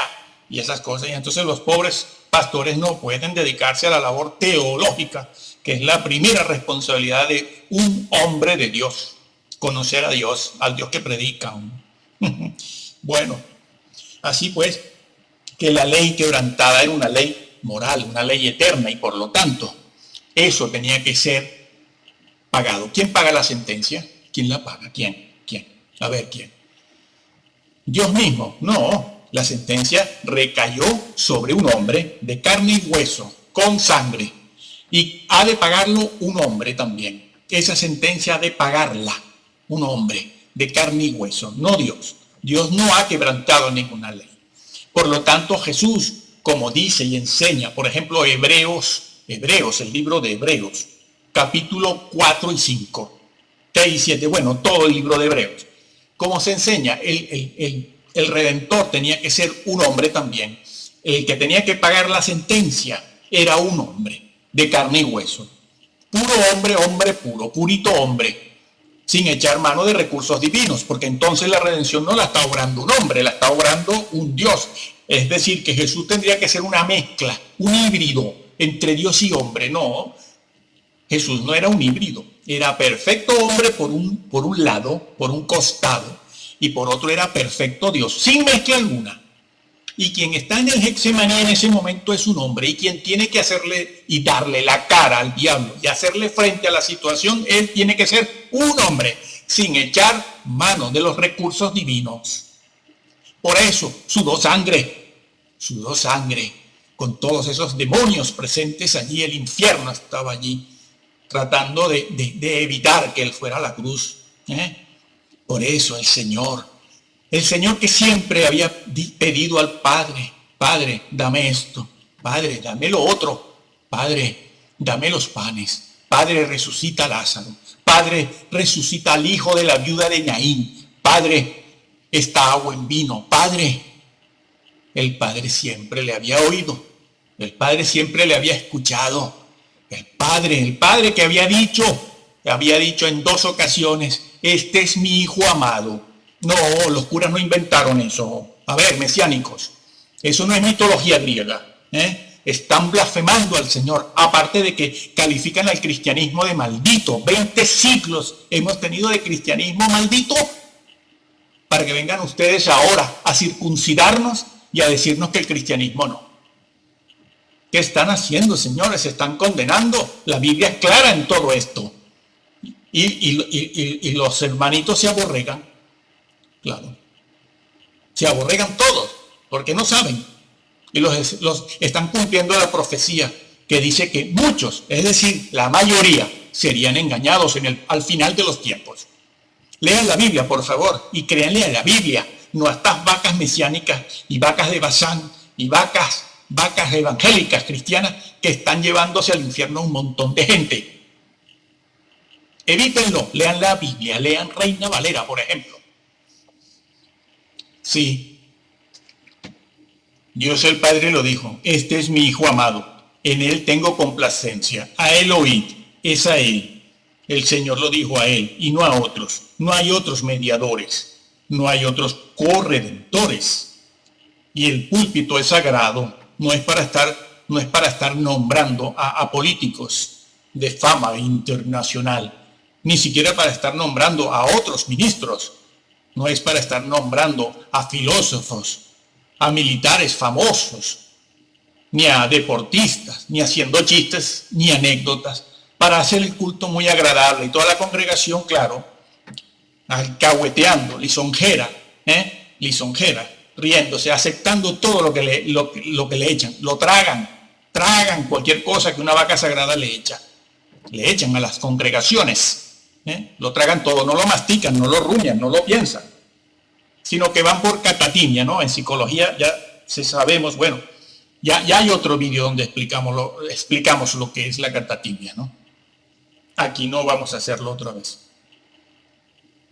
y esas cosas. Y entonces los pobres pastores no pueden dedicarse a la labor teológica, que es la primera responsabilidad de un hombre de Dios. Conocer a Dios, al Dios que predica. Bueno, así pues, que la ley quebrantada era una ley moral, una ley eterna, y por lo tanto, eso tenía que ser pagado. ¿Quién paga la sentencia? ¿Quién la paga? ¿Quién? A ver, ¿quién? Dios mismo. No, la sentencia recayó sobre un hombre de carne y hueso, con sangre, y ha de pagarlo un hombre también. Esa sentencia ha de pagarla un hombre de carne y hueso, no Dios. Dios no ha quebrantado ninguna ley. Por lo tanto, Jesús, como dice y enseña, por ejemplo, Hebreos, el libro de Hebreos, capítulo 4 y 5, 6 y 7, bueno, todo el libro de Hebreos. Como se enseña, el Redentor tenía que ser un hombre también. El que tenía que pagar la sentencia era un hombre de carne y hueso. Puro hombre, hombre puro, purito hombre, sin echar mano de recursos divinos, porque entonces la redención no la está obrando un hombre, la está obrando un Dios. Es decir, que Jesús tendría que ser una mezcla, un híbrido entre Dios y hombre. No, Jesús no era un híbrido, era perfecto hombre por un lado, por un costado, y por otro era perfecto Dios, sin mezcla alguna. Y quien está en el Getsemaní en ese momento es un hombre, y quien tiene que hacerle y darle la cara al diablo y hacerle frente a la situación, él tiene que ser un hombre, sin echar mano de los recursos divinos. Por eso sudó sangre, con todos esos demonios presentes allí. El infierno estaba allí, tratando de evitar que él fuera a la cruz. Por eso el Señor que siempre había pedido al Padre, Padre, dame esto, Padre, dame lo otro, Padre, dame los panes, Padre, resucita a Lázaro, Padre, resucita al hijo de la viuda de Naín, Padre, esta agua en vino, Padre. El Padre siempre le había oído, el Padre siempre le había escuchado, el Padre que había dicho en 2 ocasiones, este es mi hijo amado. No, los curas no inventaron eso. A ver, mesiánicos, eso no es mitología griega. Están blasfemando al Señor, aparte de que califican al cristianismo de maldito. 20 siglos hemos tenido de cristianismo maldito, para que vengan ustedes ahora a circuncidarnos y a decirnos que el cristianismo no. ¿Qué están haciendo, señores? Se están condenando. La Biblia es clara en todo esto. Y los hermanitos se aborregan. Claro. Se aborregan todos, porque no saben. Y los están cumpliendo la profecía que dice que muchos, es decir, la mayoría, serían engañados al final de los tiempos. Lean la Biblia, por favor, y créanle a la Biblia, no a estas vacas mesiánicas y vacas de Bazán y vacas evangélicas cristianas que están llevándose al infierno a un montón de gente. Evítenlo, lean la Biblia, lean Reina Valera, por ejemplo. Sí, Dios el Padre lo dijo, este es mi Hijo amado, en él tengo complacencia, a él oíd, es a él. El Señor lo dijo a él y no a otros. No hay otros mediadores, no hay otros corredentores. Y el púlpito es sagrado, no es para estar nombrando a políticos de fama internacional, ni siquiera para estar nombrando a otros ministros. No es para estar nombrando a filósofos, a militares famosos, ni a deportistas, ni haciendo chistes, ni anécdotas, para hacer el culto muy agradable. Y toda la congregación, claro, alcahueteando, lisonjera, riéndose, aceptando todo lo que le echan. Lo tragan cualquier cosa que una vaca sagrada le echan a las congregaciones. Lo tragan todo, no lo mastican, no lo rumian, no lo piensan, sino que van por catatimia, ¿no? En psicología ya sabemos, bueno, ya hay otro vídeo donde explicamos lo que es la catatimia, ¿no? Aquí no vamos a hacerlo otra vez.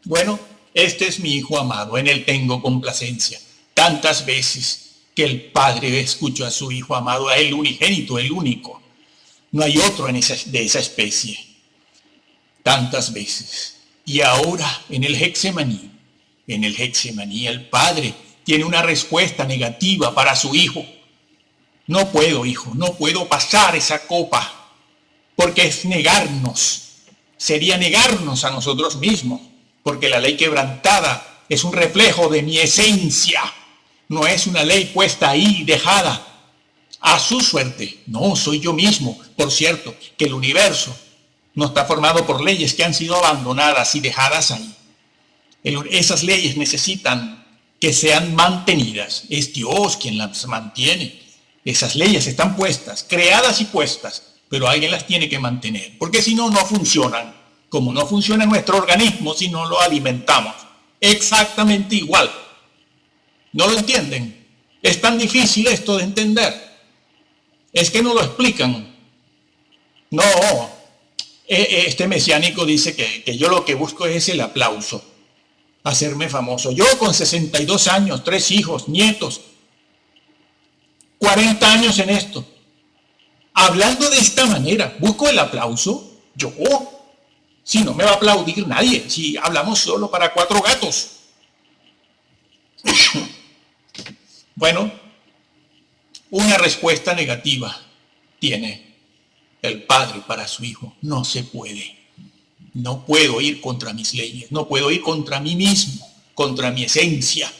Bueno, este es mi Hijo amado, en él tengo complacencia. Tantas veces que el Padre escuchó a su Hijo amado, a el unigénito, el único. No hay otro de esa especie. Tantas veces. Y ahora en el Getsemaní, el Padre tiene una respuesta negativa para su Hijo. No puedo, hijo, no puedo pasar esa copa, porque es negarnos. Sería negarnos a nosotros mismos, porque la ley quebrantada es un reflejo de mi esencia. No es una ley puesta ahí, dejada a su suerte. No, soy yo mismo. Por cierto, que el universo no está formado por leyes que han sido abandonadas y dejadas ahí. Esas leyes necesitan que sean mantenidas. Es Dios quien las mantiene. Esas leyes están puestas, creadas y puestas, pero alguien las tiene que mantener, porque si no, no funcionan. Como no funciona nuestro organismo si no lo alimentamos. Exactamente igual. ¿No lo entienden? Es tan difícil esto de entender. Es que no lo explican. No, este mesiánico dice que yo lo que busco es el aplauso, hacerme famoso. Yo con 62 años, 3 hijos, nietos, 40 años en esto, hablando de esta manera, busco el aplauso. Yo, si no me va a aplaudir nadie, si hablamos solo para 4 gatos. Bueno, una respuesta negativa tiene el Padre para su Hijo. No se puede. No puedo ir contra mis leyes, no puedo ir contra mí mismo, contra mi esencia.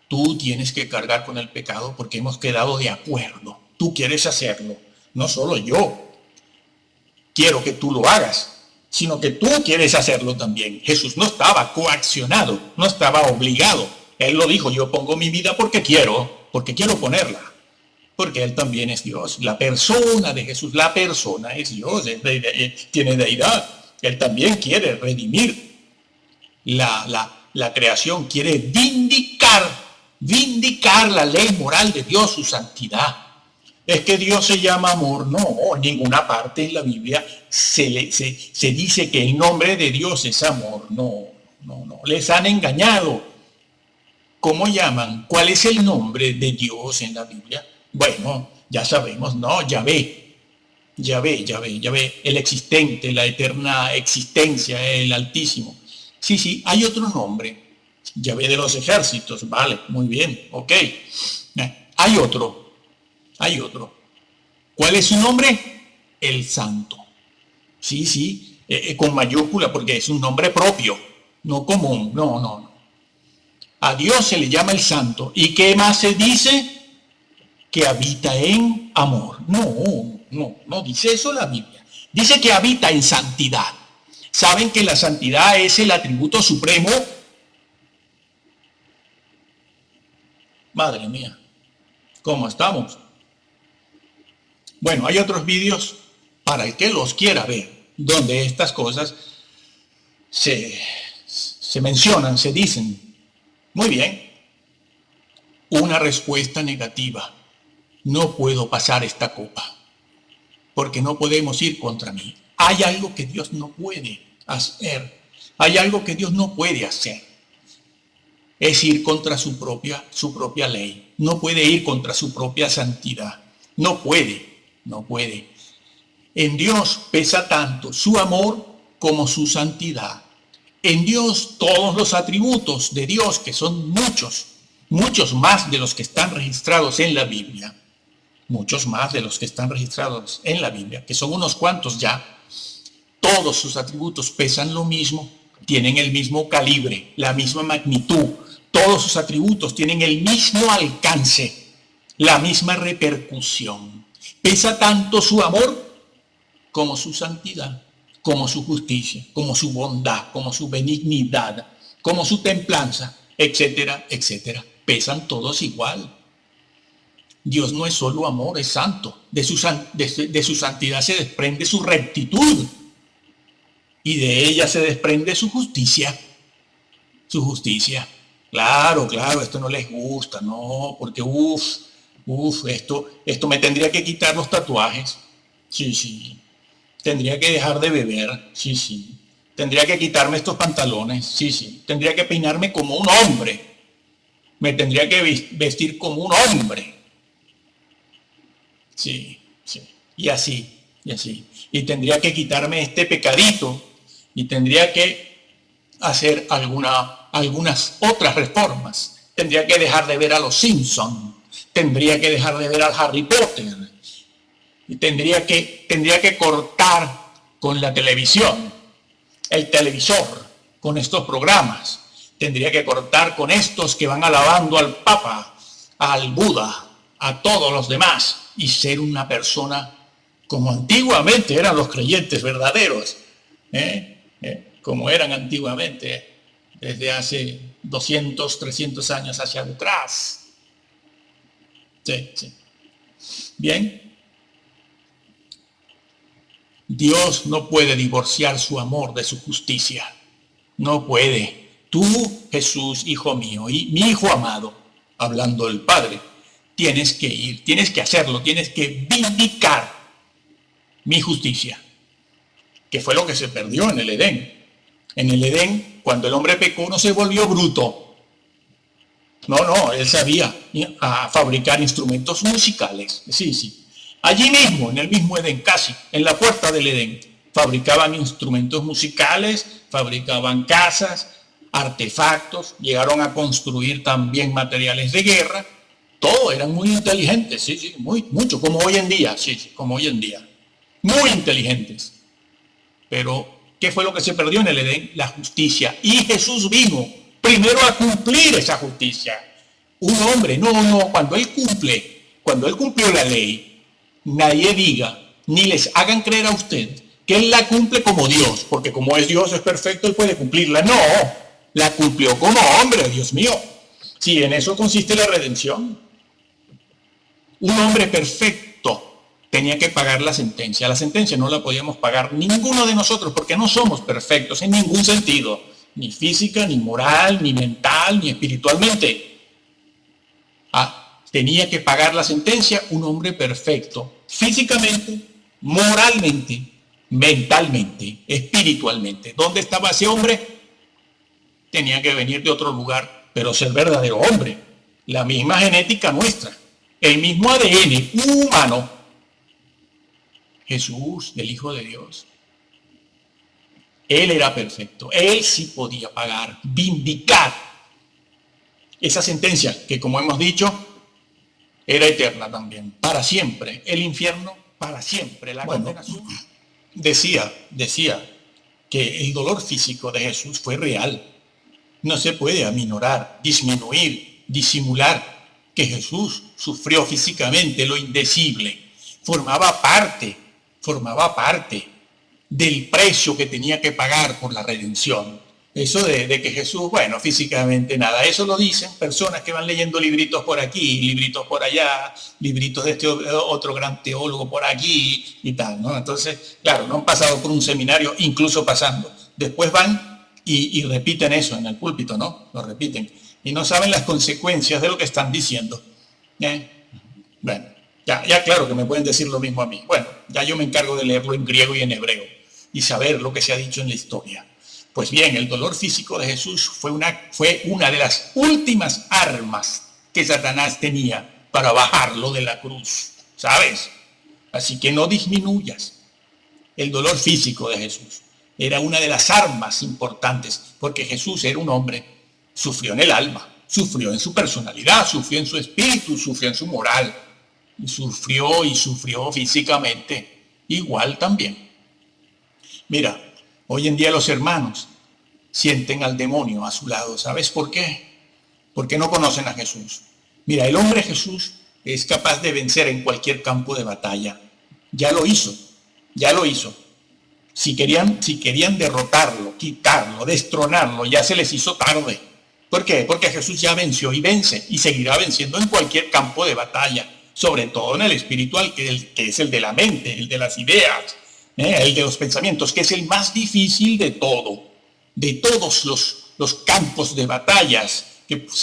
Tú tienes que cargar con el pecado porque hemos quedado de acuerdo. Tú quieres hacerlo, no solo yo quiero que tú lo hagas, sino que tú quieres hacerlo también. Jesús no estaba coaccionado, no estaba obligado. Él lo dijo, yo pongo mi vida porque quiero ponerla. Porque Él también es Dios. La persona de Jesús, la persona es Dios, tiene deidad. Él también quiere redimir la creación, quiere vindicar la ley moral de Dios, su santidad. Es que Dios se llama amor. No, en ninguna parte en la Biblia se dice que el nombre de Dios es amor. No. Les han engañado. ¿Cómo llaman? ¿Cuál es el nombre de Dios en la Biblia? Bueno, ya sabemos, no, Yahvé, el existente, la eterna existencia, el Altísimo. Sí, hay otro nombre, Yahvé de los ejércitos, vale, muy bien, ok. Hay otro. ¿Cuál es su nombre? El Santo. Sí, con mayúscula, porque es un nombre propio, no común, no. A Dios se le llama el Santo. ¿Y qué más se dice? Que habita en amor. No dice eso la Biblia. Dice que habita en santidad. ¿Saben que la santidad es el atributo supremo? Madre mía, ¿cómo estamos? Bueno, hay otros vídeos para el que los quiera ver, donde estas cosas se mencionan, se dicen. Muy bien. Una respuesta negativa. No puedo pasar esta copa, porque no podemos ir contra mí. Hay algo que Dios no puede hacer. Hay algo que Dios no puede hacer. Es ir contra su propia ley. No puede ir contra su propia santidad. No puede. En Dios pesa tanto su amor como su santidad. En Dios todos los atributos de Dios, que son muchos más de los que están registrados en la Biblia, que son unos cuantos ya, todos sus atributos pesan lo mismo, tienen el mismo calibre, la misma magnitud, todos sus atributos tienen el mismo alcance, la misma repercusión. Pesa tanto su amor como su santidad, como su justicia, como su bondad, como su benignidad, como su templanza, etcétera, etcétera. Pesan todos igual. Dios no es solo amor, es santo. De su santidad se desprende su rectitud y de ella se desprende su justicia. Claro, esto no les gusta, no, porque esto me tendría que quitar los tatuajes. Sí. Tendría que dejar de beber, sí. Tendría que quitarme estos pantalones, sí. Tendría que peinarme como un hombre. me tendría que vestir como un hombre. Sí, sí. Y así, y así. Y tendría que quitarme este pecadito y tendría que hacer algunas otras reformas. Tendría que dejar de ver a los Simpson, tendría que dejar de ver al Harry Potter, y tendría que cortar con la televisión, el televisor, con estos programas. Tendría que cortar con estos que van alabando al Papa, al Buda, a todos los demás, y ser una persona como antiguamente eran los creyentes verdaderos, como eran antiguamente, desde hace 200, 300 años hacia atrás. Sí, sí. Bien. Dios no puede divorciar su amor de su justicia. No puede. Tú, Jesús, hijo mío, y mi hijo amado, hablando del Padre, tienes que ir, tienes que hacerlo, tienes que vindicar mi justicia, que fue lo que se perdió en el Edén. En el Edén, cuando el hombre pecó, no se volvió bruto. No, él sabía fabricar instrumentos musicales. Sí, sí. Allí mismo, en el mismo Edén, casi, en la puerta del Edén, fabricaban instrumentos musicales, fabricaban casas, artefactos, llegaron a construir también materiales de guerra. Todos eran muy inteligentes, sí, sí, mucho, como hoy en día, sí, sí, como hoy en día. Muy inteligentes. Pero, ¿qué fue lo que se perdió en el Edén? La justicia. Y Jesús vino primero a cumplir esa justicia. Un hombre, cuando él cumplió la ley, nadie diga, ni les hagan creer a usted que él la cumple como Dios, porque como es Dios, es perfecto, él puede cumplirla. No, la cumplió como hombre, Dios mío. Sí, en eso consiste la redención. Un hombre perfecto tenía que pagar la sentencia. La sentencia no la podíamos pagar ninguno de nosotros, porque no somos perfectos en ningún sentido, ni física, ni moral, ni mental, ni espiritualmente. Tenía que pagar la sentencia un hombre perfecto, físicamente, moralmente, mentalmente, espiritualmente. ¿Dónde estaba ese hombre? Tenía que venir de otro lugar, pero ser verdadero hombre. La misma genética nuestra, el mismo ADN humano. Jesús, el Hijo de Dios. Él era perfecto, él sí podía pagar, vindicar esa sentencia que, como hemos dicho, era eterna también, para siempre. El infierno, para siempre. La condenación. Decía que el dolor físico de Jesús fue real. No se puede aminorar, disminuir, disimular que Jesús sufrió físicamente lo indecible. Formaba parte del precio que tenía que pagar por la redención. Eso de que Jesús, bueno, físicamente nada, eso lo dicen personas que van leyendo libritos por aquí, libritos por allá, libritos de este otro gran teólogo por aquí y tal, ¿no? Entonces, claro, no han pasado por un seminario, incluso pasando. Después van y repiten eso en el púlpito, ¿no? Lo repiten. Y no saben las consecuencias de lo que están diciendo. Bueno, ya claro que me pueden decir lo mismo a mí. Bueno, ya yo me encargo de leerlo en griego y en hebreo y saber lo que se ha dicho en la historia. Pues bien, el dolor físico de Jesús fue una de las últimas armas que Satanás tenía para bajarlo de la cruz, ¿sabes? Así que no disminuyas. El dolor físico de Jesús era una de las armas importantes, porque Jesús era un hombre, sufrió en el alma, sufrió en su personalidad, sufrió en su espíritu, sufrió en su moral, y sufrió físicamente, igual también. Mira, hoy en día los hermanos sienten al demonio a su lado. ¿Sabes por qué? Porque no conocen a Jesús. Mira, el hombre Jesús es capaz de vencer en cualquier campo de batalla. Ya lo hizo. Si querían derrotarlo, quitarlo, destronarlo, ya se les hizo tarde. ¿Por qué? Porque Jesús ya venció y vence y seguirá venciendo en cualquier campo de batalla, sobre todo en el espiritual, que es el de la mente, el de las ideas, el de los pensamientos, que es el más difícil de todo, de todos los campos de batallas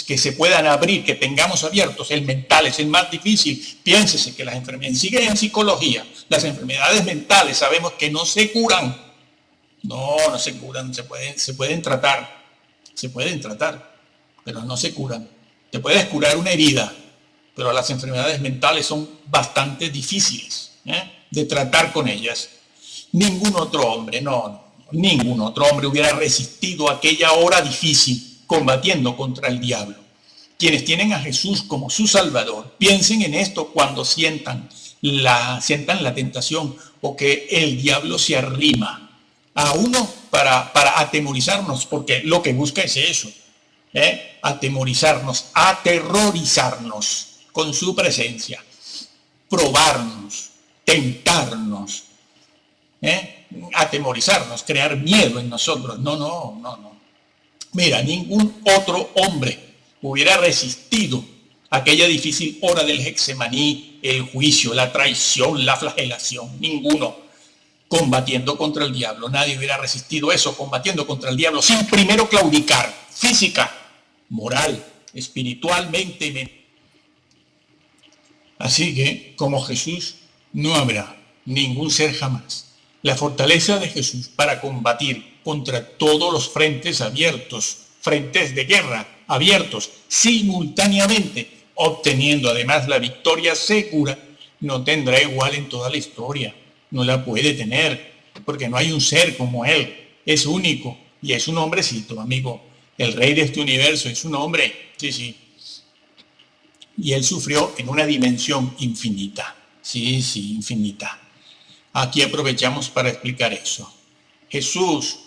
que se puedan abrir, que tengamos abiertos. El mental es el más difícil. Piénsese que las enfermedades, sigue en psicología, las enfermedades mentales sabemos que no se curan. No se curan, se pueden tratar, pero no se curan. Te puedes curar una herida, pero las enfermedades mentales son bastante difíciles de tratar con ellas. Ningún otro hombre, ningún otro hombre hubiera resistido aquella hora difícil combatiendo contra el diablo. Quienes tienen a Jesús como su Salvador, piensen en esto cuando sientan la tentación o que el diablo se arrima a uno para atemorizarnos, porque lo que busca es eso, atemorizarnos, aterrorizarnos con su presencia, probarnos, tentarnos, atemorizarnos, crear miedo en nosotros. No. Mira, ningún otro hombre hubiera resistido aquella difícil hora del Getsemaní, el juicio, la traición, la flagelación. Ninguno combatiendo contra el diablo. Nadie hubiera resistido eso, combatiendo contra el diablo, sin primero claudicar, física, moral, espiritualmente. Así que, como Jesús, no habrá ningún ser jamás. La fortaleza de Jesús para combatir contra todos los frentes abiertos, frentes de guerra abiertos simultáneamente, obteniendo además la victoria segura, no tendrá igual en toda la historia. No la puede tener, porque no hay un ser como Él. Es único y es un hombrecito, amigo. El rey de este universo es un hombre, sí. Y Él sufrió en una dimensión infinita, sí, infinita. Aquí aprovechamos para explicar eso. Jesús,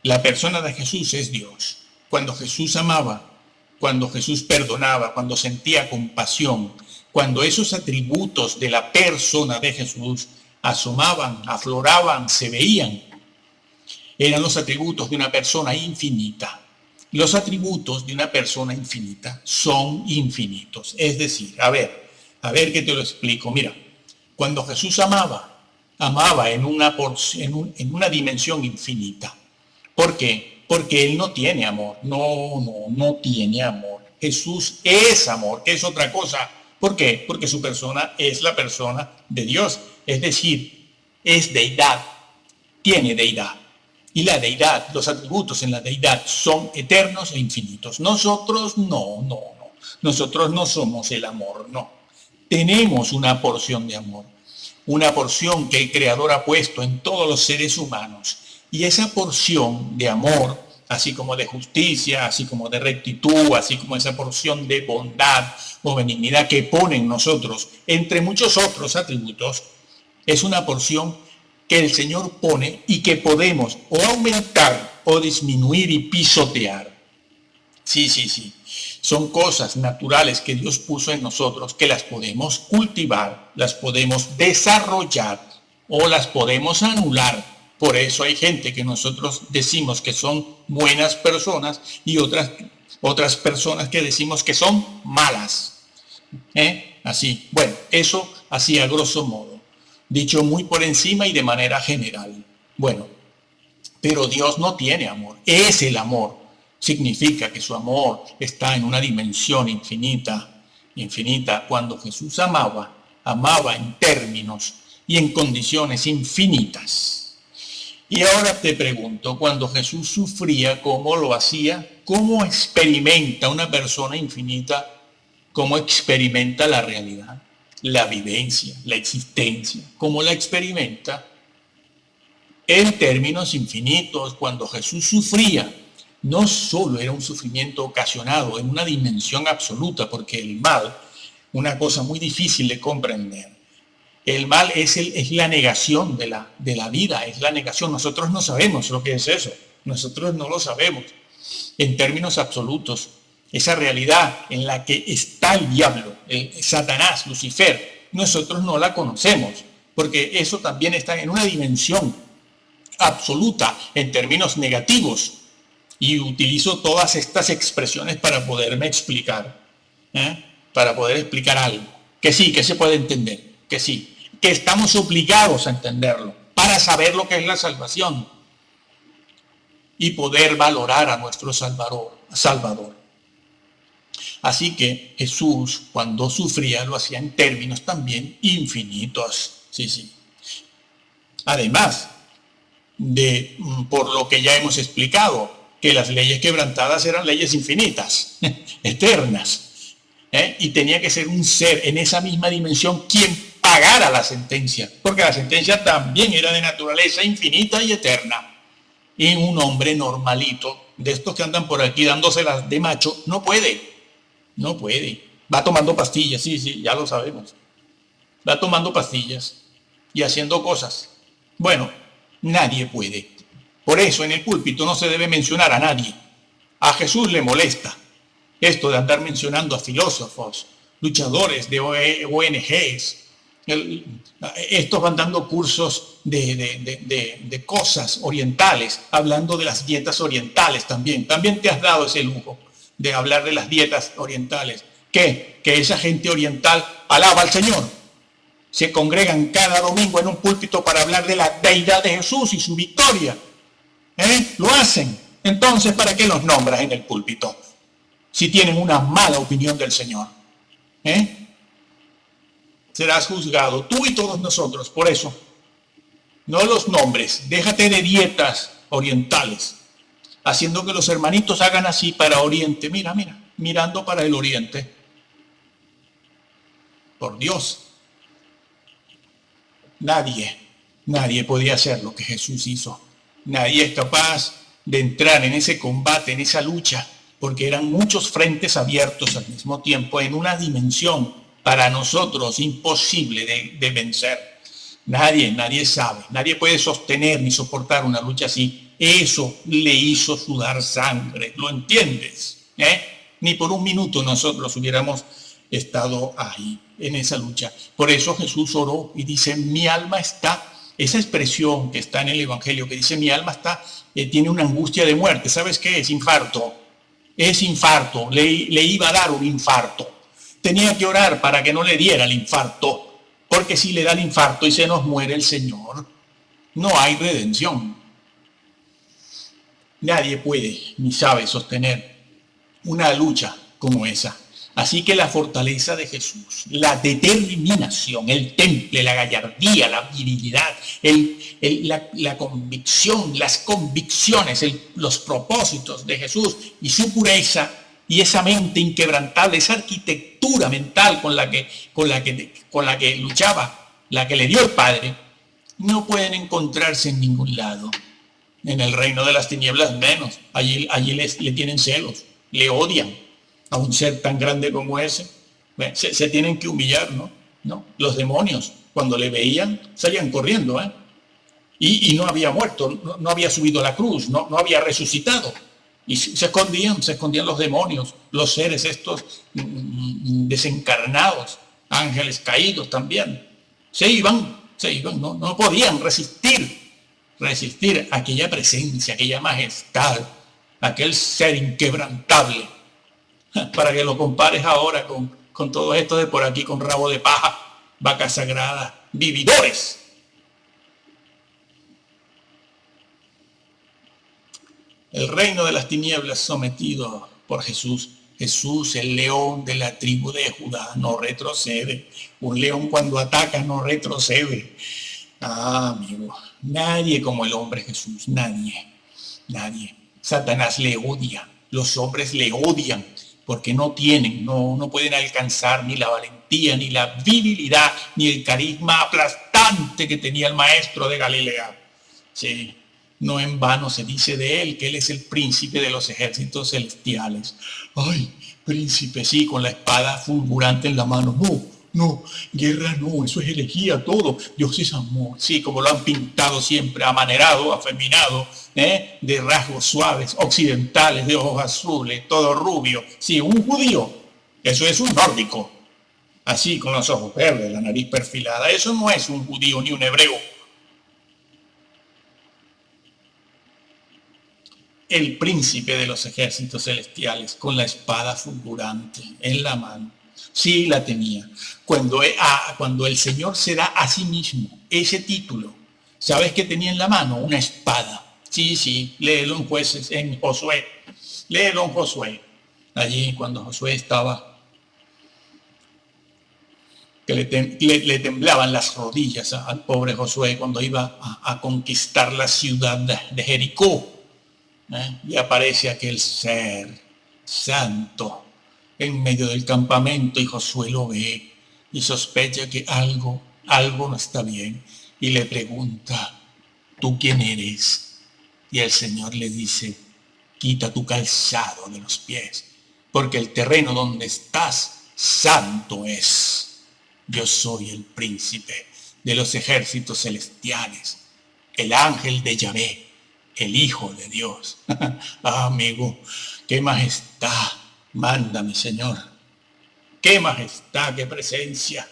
la persona de Jesús es Dios. Cuando Jesús amaba, cuando Jesús perdonaba, cuando sentía compasión, cuando esos atributos de la persona de Jesús asomaban, afloraban, se veían, eran los atributos de una persona infinita. Los atributos de una persona infinita son infinitos. Es decir, a ver que te lo explico. Mira, cuando Jesús amaba en una dimensión infinita. ¿Por qué? Porque Él no tiene amor. No tiene amor. Jesús es amor, que es otra cosa. ¿Por qué? Porque su persona es la persona de Dios. Es decir, es deidad, tiene deidad. Y la deidad, los atributos en la deidad son eternos e infinitos. Nosotros no. Nosotros no somos el amor, no. Tenemos una porción de amor, una porción que el Creador ha puesto en todos los seres humanos. Y esa porción de amor, así como de justicia, así como de rectitud, así como esa porción de bondad o benignidad que pone en nosotros, entre muchos otros atributos, es una porción que el Señor pone y que podemos o aumentar o disminuir y pisotear. Sí. Son cosas naturales que Dios puso en nosotros que las podemos cultivar, las podemos desarrollar o las podemos anular. Por eso hay gente que nosotros decimos que son buenas personas y otras personas que decimos que son malas. Así, bueno, eso así a grosso modo, dicho muy por encima y de manera general. Bueno, pero Dios no tiene amor, es el amor. Significa que su amor está en una dimensión infinita. Cuando Jesús amaba en términos y en condiciones infinitas. Y ahora te pregunto, cuando Jesús sufría, ¿cómo lo hacía? ¿Cómo experimenta una persona infinita? ¿Cómo experimenta la realidad, la vivencia, la existencia? ¿Cómo la experimenta? En términos infinitos, cuando Jesús sufría, no solo era un sufrimiento ocasionado en una dimensión absoluta, porque el mal, una cosa muy difícil de comprender, el mal es la negación de la vida, es la negación. Nosotros no sabemos lo que es eso, nosotros no lo sabemos en términos absolutos. Esa realidad en la que está el diablo, Satanás, Lucifer, nosotros no la conocemos, porque eso también está en una dimensión absoluta en términos negativos. Y utilizo todas estas expresiones para poderme explicar, para poder explicar algo. Que sí, que se puede entender, que sí, que estamos obligados a entenderlo para saber lo que es la salvación y poder valorar a nuestro Salvador. Así que Jesús, cuando sufría, lo hacía en términos también infinitos. Sí. Además por lo que ya hemos explicado, que las leyes quebrantadas eran leyes infinitas, eternas, y tenía que ser un ser en esa misma dimensión quien pagara la sentencia, porque la sentencia también era de naturaleza infinita y eterna. Y un hombre normalito, de estos que andan por aquí dándoselas de macho, no puede. Va tomando pastillas, sí, ya lo sabemos. Va tomando pastillas y haciendo cosas. Bueno, nadie puede. Por eso en el púlpito no se debe mencionar a nadie. A Jesús le molesta esto de andar mencionando a filósofos, luchadores de ONGs. Estos van dando cursos de cosas orientales, hablando de las dietas orientales también. También te has dado ese lujo de hablar de las dietas orientales. ¿Qué? Que esa gente oriental alaba al Señor. Se congregan cada domingo en un púlpito para hablar de la deidad de Jesús y su victoria. Lo hacen. Entonces, ¿para qué los nombras en el púlpito? Si tienen una mala opinión del Señor. Serás juzgado, tú y todos nosotros. Por eso, no los nombres. Déjate de dietas orientales, haciendo que los hermanitos hagan así para Oriente. Mira, mirando para el Oriente. Por Dios. Nadie podía hacer lo que Jesús hizo. Nadie es capaz de entrar en ese combate, en esa lucha, porque eran muchos frentes abiertos al mismo tiempo en una dimensión para nosotros imposible de vencer. Nadie sabe, nadie puede sostener ni soportar una lucha así. Eso le hizo sudar sangre, ¿lo entiendes? Ni por un minuto nosotros hubiéramos estado ahí, en esa lucha. Por eso Jesús oró y dice, mi alma está, esa expresión que está en el Evangelio, que dice, mi alma está, tiene una angustia de muerte. ¿Sabes qué es? Infarto. Es infarto, le iba a dar un infarto. Tenía que orar para que no le diera el infarto, porque si le da el infarto y se nos muere el Señor, no hay redención. Nadie puede ni sabe sostener una lucha como esa. Así que la fortaleza de Jesús, la determinación, el temple, la gallardía, la virilidad, la convicción, las convicciones, los propósitos de Jesús y su pureza y esa mente inquebrantable, esa arquitectura mental con la que luchaba, la que le dio el Padre, no pueden encontrarse en ningún lado. En el reino de las tinieblas menos. Allí le tienen celos, le odian a un ser tan grande como ese. Se tienen que humillar, ¿no? Los demonios, cuando le veían, salían corriendo, y no había muerto, no había subido a la cruz, no había resucitado. Y se escondían los demonios, los seres estos desencarnados, ángeles caídos también. Se iban, no podían resistir aquella presencia, aquella majestad, aquel ser inquebrantable. Para que lo compares ahora con todo esto de por aquí, con rabo de paja, vacas sagradas, vividores. El reino de las tinieblas sometido por Jesús. Jesús, el león de la tribu de Judá, no retrocede. Un león cuando ataca no retrocede. Amigo, nadie como el hombre Jesús, nadie. Satanás le odia, los hombres le odian, porque no pueden alcanzar ni la valentía, ni la virilidad, ni el carisma aplastante que tenía el maestro de Galilea. Sí, no en vano se dice de él que él es el príncipe de los ejércitos celestiales. Ay, príncipe, sí, con la espada fulgurante en la mano. No, guerra no, eso es herejía todo. Dios es amor, sí, como lo han pintado siempre, amanerado, afeminado, de rasgos suaves, occidentales, de ojos azules, todo rubio. Sí, un judío, eso es un nórdico, así con los ojos verdes, la nariz perfilada. Eso no es un judío ni un hebreo. El príncipe de los ejércitos celestiales, con la espada fulgurante en la mano. Sí, la tenía. Cuando el Señor se da a sí mismo ese título, ¿sabes qué tenía en la mano? Una espada. Sí, léelo en Jueces, en Josué. Léelo en Josué. Allí cuando Josué estaba, que le temblaban las rodillas al pobre Josué cuando iba a conquistar la ciudad de Jericó. Y aparece aquel ser santo en medio del campamento y Josué lo ve y sospecha que algo no está bien y le pregunta, ¿tú quién eres? Y el Señor le dice, quita tu calzado de los pies, porque el terreno donde estás santo es. Yo soy el príncipe de los ejércitos celestiales, el ángel de Yahvé, el Hijo de Dios. Ah, amigo, qué majestad manda mi Señor. Qué majestad, qué presencia.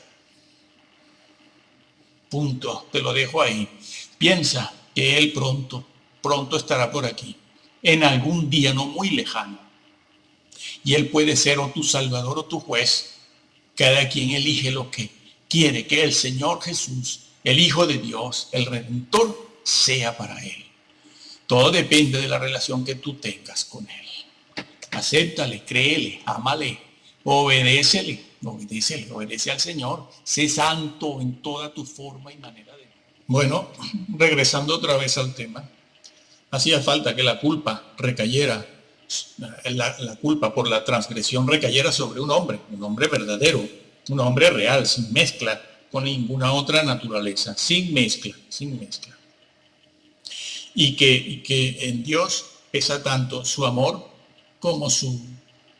Punto, te lo dejo ahí. Piensa que Él pronto estará por aquí, en algún día no muy lejano. Y Él puede ser o tu Salvador o tu juez. Cada quien elige lo que quiere que el Señor Jesús, el Hijo de Dios, el Redentor, sea para Él. Todo depende de la relación que tú tengas con Él. Acéptale, créele, ámale, obedécele, obedece al Señor. Sé santo en toda tu forma y manera de vivir. Bueno, regresando otra vez al tema, hacía falta que la culpa recayera, la culpa por la transgresión recayera sobre un hombre verdadero, un hombre real, sin mezcla con ninguna otra naturaleza, sin mezcla. Y que en Dios pesa tanto su amor como su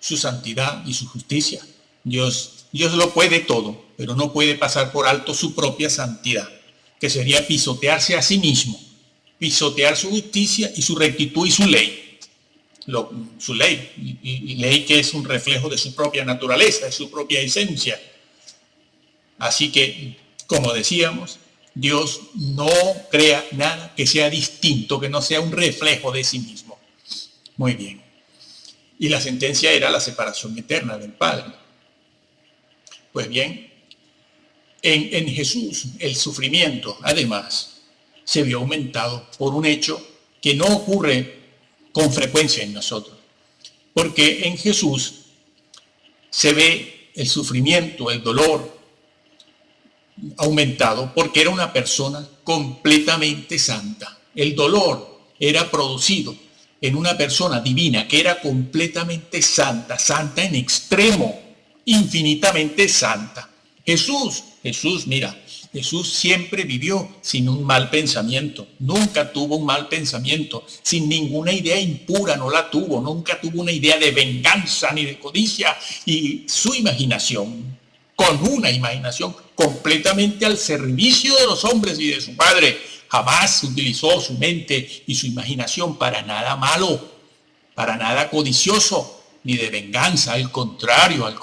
santidad y su justicia. Dios lo puede todo, pero no puede pasar por alto su propia santidad, que sería pisotearse a sí mismo, pisotear su justicia y su rectitud y su ley. Su ley, y ley que es un reflejo de su propia naturaleza, de su propia esencia. Así que, como decíamos, Dios no crea nada que sea distinto, que no sea un reflejo de sí mismo. Muy bien. Y la sentencia era la separación eterna del Padre. Pues bien, en Jesús el sufrimiento, además, se vio aumentado por un hecho que no ocurre con frecuencia en nosotros. Porque en Jesús se ve el sufrimiento, el dolor aumentado porque era una persona completamente santa. El dolor era producido en una persona divina que era completamente santa, santa en extremo, infinitamente santa. Jesús, mira, Jesús siempre vivió sin un mal pensamiento, nunca tuvo un mal pensamiento, sin ninguna idea impura, no la tuvo, nunca tuvo una idea de venganza ni de codicia, y su imaginación, con una imaginación completamente al servicio de los hombres y de su Padre, jamás utilizó su mente y su imaginación para nada malo, para nada codicioso, ni de venganza, al contrario.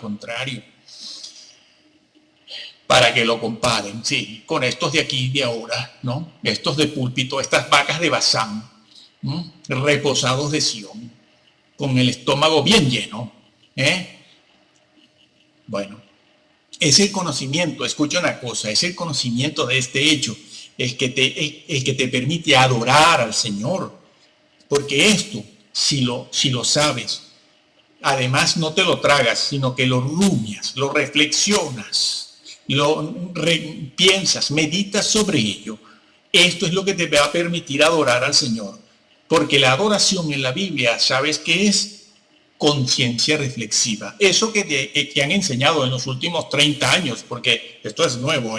Para que lo comparen, sí, con estos de aquí y de ahora, ¿no? Estos de púlpito, estas vacas de Bazán, reposados de Sión, con el estómago bien lleno, Bueno, es el conocimiento, escucha una cosa, es el conocimiento de este hecho el que te permite adorar al Señor. Porque esto, si lo sabes, además no te lo tragas, sino que lo rumias, lo reflexionas, piensas, meditas sobre ello. Esto es lo que te va a permitir adorar al Señor. Porque la adoración en la Biblia, ¿sabes qué es? Conciencia reflexiva. Eso que te han enseñado en los últimos 30 años, porque esto es nuevo,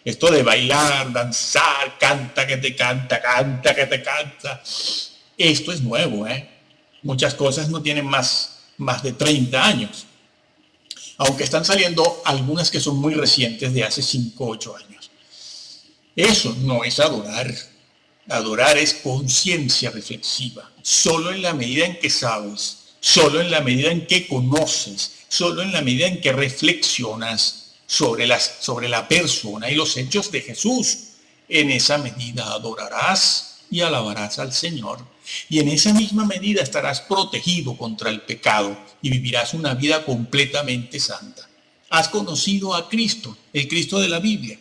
Esto de bailar, danzar, canta que te canta, canta que te canta. Esto es nuevo, Muchas cosas no tienen más de 30 años. Aunque están saliendo algunas que son muy recientes, de hace 5 o 8 años. Eso no es adorar. Adorar es conciencia reflexiva. Solo en la medida en que sabes, solo en la medida en que conoces, solo en la medida en que reflexionas sobre la persona y los hechos de Jesús, en esa medida adorarás y alabarás al Señor. Y en esa misma medida estarás protegido contra el pecado y vivirás una vida completamente santa. Has conocido a Cristo, el Cristo de la Biblia.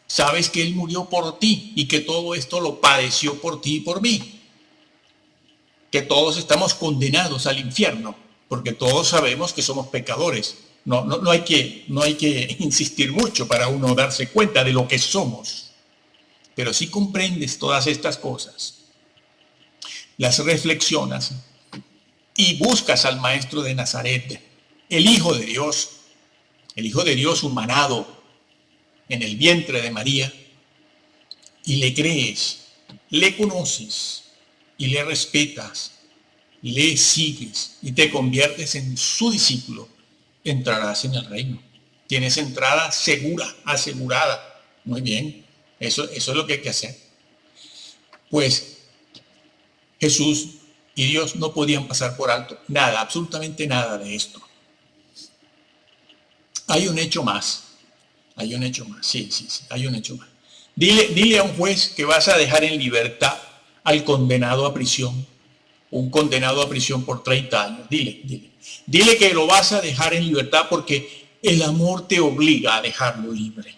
Sabes que Él murió por ti y que todo esto lo padeció por ti y por mí. Que todos estamos condenados al infierno, porque todos sabemos que somos pecadores. No hay que insistir mucho para uno darse cuenta de lo que somos. Pero si comprendes todas estas cosas, las reflexionas y buscas al Maestro de Nazaret, el Hijo de Dios humanado en el vientre de María, y le crees, le conoces y le respetas, le sigues y te conviertes en su discípulo, entrarás en el reino. Tienes entrada segura, asegurada. Muy bien, eso es lo que hay que hacer. Pues Jesús y Dios no podían pasar por alto nada, absolutamente nada de esto. Hay un hecho más, hay un hecho más, sí, hay un hecho más. Dile a un juez que vas a dejar en libertad al condenado a prisión, un condenado a prisión por 30 años. Dile que lo vas a dejar en libertad porque el amor te obliga a dejarlo libre.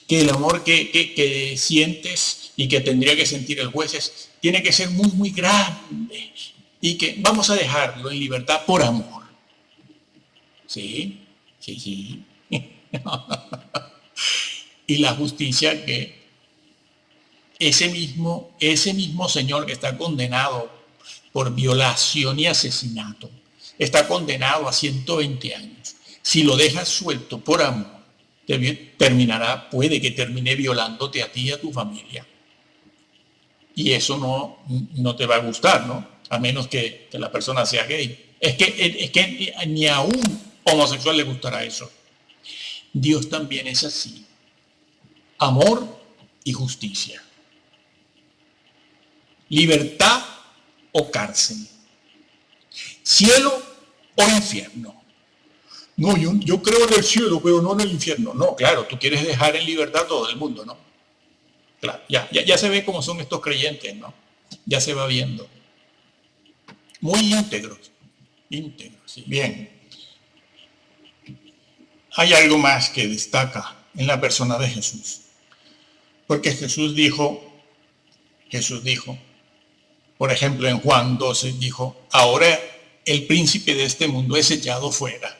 Que el amor que sientes y que tendría que sentir el juez tiene que ser muy, muy grande. Y que vamos a dejarlo en libertad por amor. Sí. Y la justicia que ese mismo señor que está condenado por violación y asesinato, está condenado a 120 años. Si lo dejas suelto por amor, puede que termine violándote a ti y a tu familia. Y eso no te va a gustar, ¿no? A menos que la persona sea gay. Es que ni a un homosexual le gustará eso. Dios también es así. Amor y justicia. Libertad o cárcel. Cielo o infierno. No, yo creo en el cielo, pero no en el infierno. No, claro, tú quieres dejar en libertad a todo el mundo, ¿no? Claro, ya se ve cómo son estos creyentes, ¿no? Ya se va viendo. Muy íntegros, sí. Bien. Hay algo más que destaca en la persona de Jesús. Porque Jesús dijo, por ejemplo en Juan 12, dijo, ahora el príncipe de este mundo es echado fuera.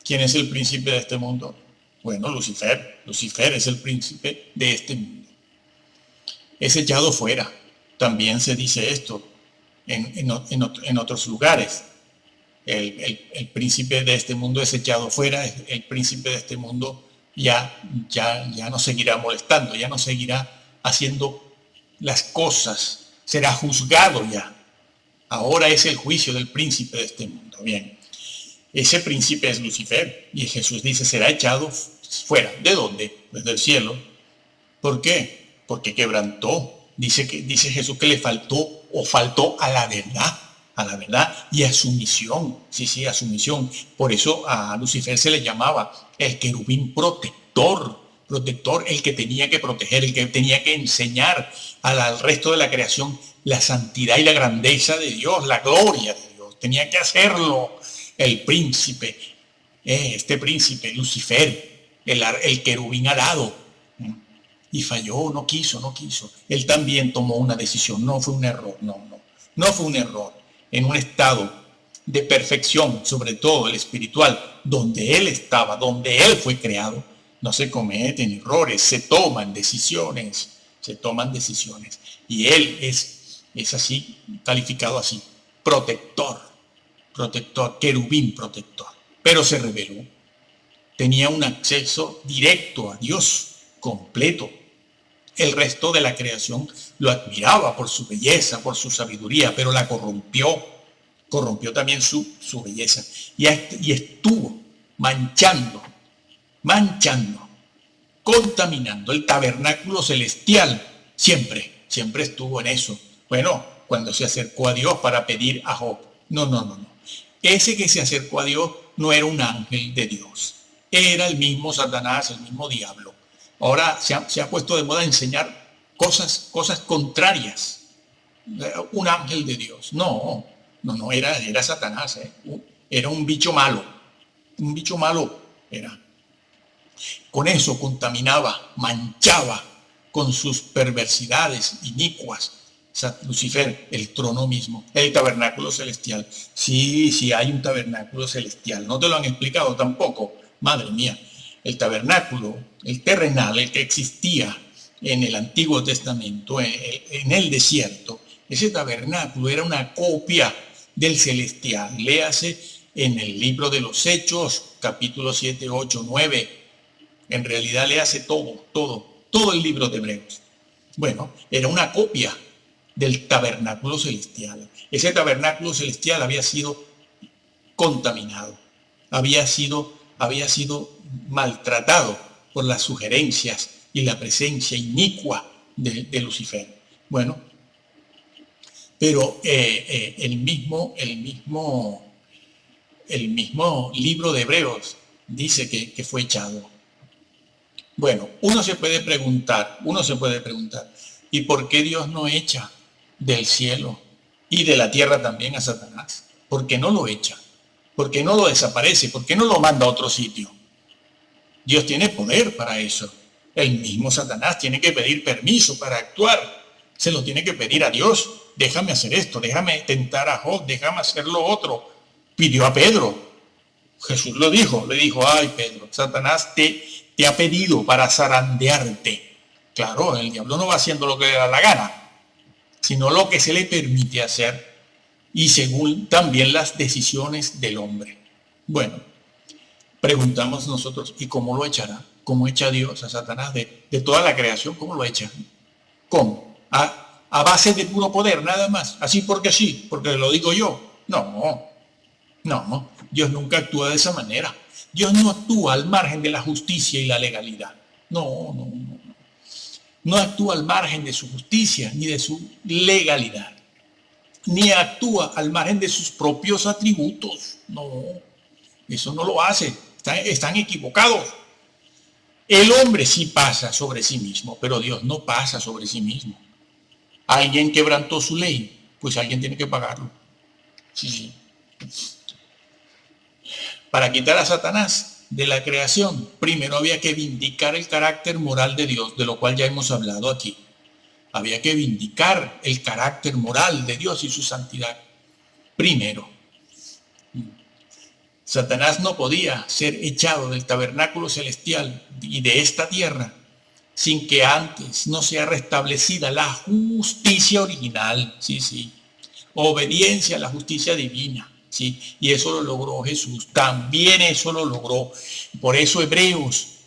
¿Quién es el príncipe de este mundo? Bueno, Lucifer. Lucifer es el príncipe de este mundo. Es echado fuera. También se dice esto en otros lugares. El príncipe de este mundo es echado fuera. El príncipe de este mundo ya no seguirá molestando, ya no seguirá haciendo las cosas. Será juzgado ya. Ahora es el juicio del príncipe de este mundo. Bien. Ese príncipe es Lucifer. Y Jesús dice, será echado fuera. ¿De dónde? Pues del cielo. ¿Por qué? Porque quebrantó. Dice Jesús que le faltó a la verdad y a su misión. Sí, a su misión. Por eso a Lucifer se le llamaba el querubín protector, el que tenía que proteger, el que tenía que enseñar al resto de la creación la santidad y la grandeza de Dios, la gloria de Dios. Tenía que hacerlo el príncipe, este príncipe, Lucifer, el querubín alado. Y falló, no quiso. Él también tomó una decisión, no fue un error, no fue un error. En un estado de perfección, sobre todo el espiritual, donde él estaba, donde él fue creado, no se cometen errores, se toman decisiones. Y él es así, calificado así, protector, querubín protector. Pero se rebeló. Tenía un acceso directo a Dios, completo. El resto de la creación lo admiraba por su belleza, por su sabiduría, pero la corrompió también su belleza. Y estuvo manchando, contaminando el tabernáculo celestial. Siempre estuvo en eso. Bueno, cuando se acercó a Dios para pedir a Job. No. Ese que se acercó a Dios no era un ángel de Dios. Era el mismo Satanás, el mismo diablo. Ahora se ha puesto de moda enseñar cosas contrarias. Un ángel de Dios. No, era Satanás. Era un bicho malo. Era. Con eso contaminaba, manchaba con sus perversidades inicuas. Lucifer, el trono mismo, el tabernáculo celestial. Sí, hay un tabernáculo celestial. No te lo han explicado tampoco. Madre mía. El tabernáculo, el terrenal, el que existía en el Antiguo Testamento, en el desierto, Ese tabernáculo era una copia del celestial. Léase en el libro de los Hechos, capítulo 7, 8, 9. En realidad léase todo el libro de Hebreos. Bueno, era una copia del tabernáculo celestial. Ese tabernáculo celestial había sido contaminado, había sido maltratado por las sugerencias y la presencia inicua de Lucifer. Bueno, pero el mismo libro de Hebreos dice que fue echado. Bueno, uno se puede preguntar, ¿y por qué Dios no echa del cielo y de la tierra también a Satanás? ¿Por qué no lo echa? ¿Por qué no lo desaparece? ¿Por qué no lo manda a otro sitio? Dios tiene poder para eso. El mismo Satanás tiene que pedir permiso para actuar. Se lo tiene que pedir a Dios. Déjame hacer esto, déjame tentar a Job, déjame hacer lo otro. Pidió a Pedro. Jesús lo dijo, le dijo, ay Pedro, Satanás te ha pedido para zarandearte. Claro, el diablo no va haciendo lo que le da la gana, sino lo que se le permite hacer y según también las decisiones del hombre. Bueno, preguntamos nosotros, ¿y cómo lo echará? ¿Cómo echa Dios a Satanás de toda la creación? ¿Cómo lo echa? ¿Cómo? ¿A base de puro poder, nada más? ¿Así porque sí? ¿Porque lo digo yo? No, Dios nunca actúa de esa manera. Dios no actúa al margen de la justicia y la legalidad. No actúa al margen de su justicia ni de su legalidad. Ni actúa al margen de sus propios atributos. No, eso no lo hace. Están equivocados. El hombre sí pasa sobre sí mismo, pero Dios no pasa sobre sí mismo. Alguien quebrantó su ley, pues alguien tiene que pagarlo. Sí. Para quitar a Satanás de la creación, primero había que vindicar el carácter moral de Dios, de lo cual ya hemos hablado aquí. Había que vindicar el carácter moral de Dios y su santidad. Primero, Satanás no podía ser echado del tabernáculo celestial y de esta tierra sin que antes no sea restablecida la justicia original. Sí. Obediencia a la justicia divina. Sí, y eso lo logró Jesús. También eso lo logró. Por eso Hebreos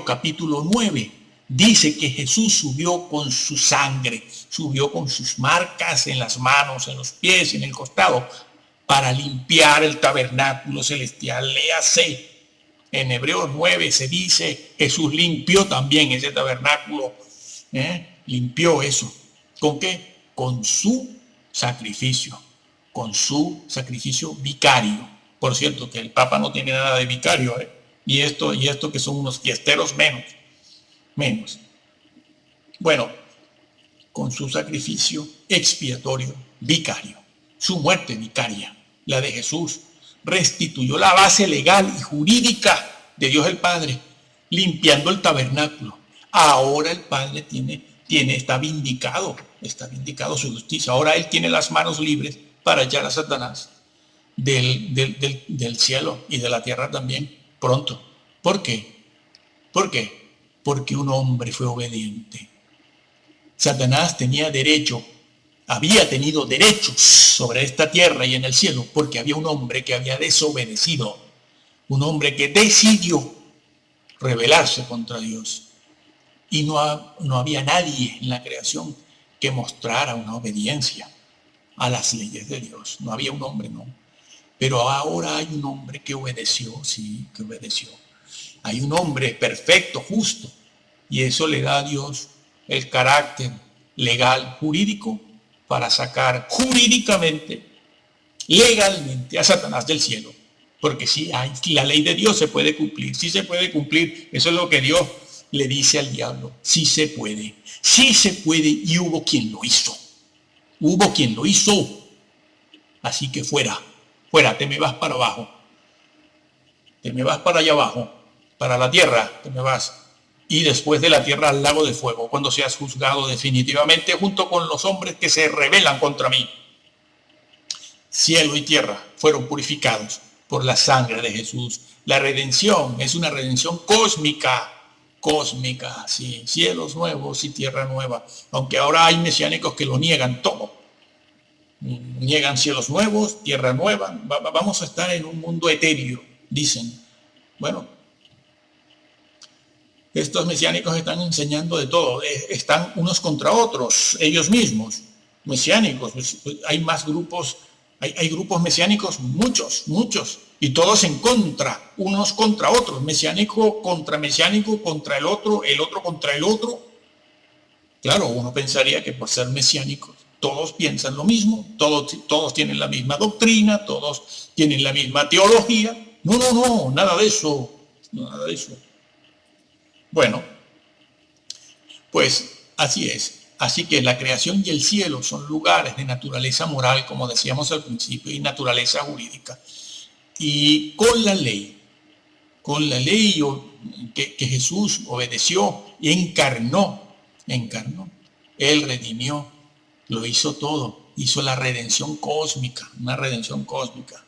capítulo 9 dice que Jesús subió con su sangre, subió con sus marcas en las manos, en los pies, en el costado, para limpiar el tabernáculo celestial. Léase, en Hebreos 9 se dice, Jesús limpió también ese tabernáculo. Limpió eso. ¿Con qué? Con su sacrificio. Con su sacrificio vicario. Por cierto, que el Papa no tiene nada de vicario, y esto que son unos fiesteros menos. Bueno, con su sacrificio expiatorio vicario, su muerte vicaria, la de Jesús, restituyó la base legal y jurídica de Dios el Padre, limpiando el tabernáculo. Ahora el Padre está vindicado su justicia. Ahora Él tiene las manos libres para echar a Satanás del cielo y de la tierra también, pronto. ¿Por qué? Porque un hombre fue obediente. Satanás había tenido derechos sobre esta tierra y en el cielo, porque había un hombre que había desobedecido, un hombre que decidió rebelarse contra Dios. Y no había nadie en la creación que mostrara una obediencia a las leyes de Dios. No había un hombre, no. Pero ahora hay un hombre que obedeció, sí, que obedeció. Hay un hombre perfecto, justo, y eso le da a Dios el carácter legal, jurídico, para sacar jurídicamente, legalmente a Satanás del cielo. Porque sí, la ley de Dios se puede cumplir, sí se puede cumplir. Eso es lo que Dios le dice al diablo. Sí se puede y hubo quien lo hizo. Así que fuera, te me vas para abajo. Te me vas para allá abajo, para la tierra, te me vas. Y después de la tierra al lago de fuego, cuando seas juzgado definitivamente junto con los hombres que se rebelan contra mí. Cielo y tierra fueron purificados por la sangre de Jesús. La redención es una redención cósmica, sí, cielos nuevos y tierra nueva. Aunque ahora hay mesiánicos que lo niegan todo. Niegan cielos nuevos, tierra nueva, vamos a estar en un mundo etéreo, dicen. Bueno, estos mesiánicos están enseñando de todo, están unos contra otros, ellos mismos, mesiánicos. Hay más grupos, hay grupos mesiánicos, muchos, y todos en contra, unos contra otros, mesiánico, contra el otro contra el otro. Claro, uno pensaría que por ser mesiánicos todos piensan lo mismo, todos tienen la misma doctrina, todos tienen la misma teología. No, nada de eso, nada de eso. Bueno, pues así es. Así que la creación y el cielo son lugares de naturaleza moral, como decíamos al principio, y naturaleza jurídica. Y con la ley que Jesús obedeció y encarnó, Él redimió, lo hizo todo, hizo la redención cósmica, una redención cósmica.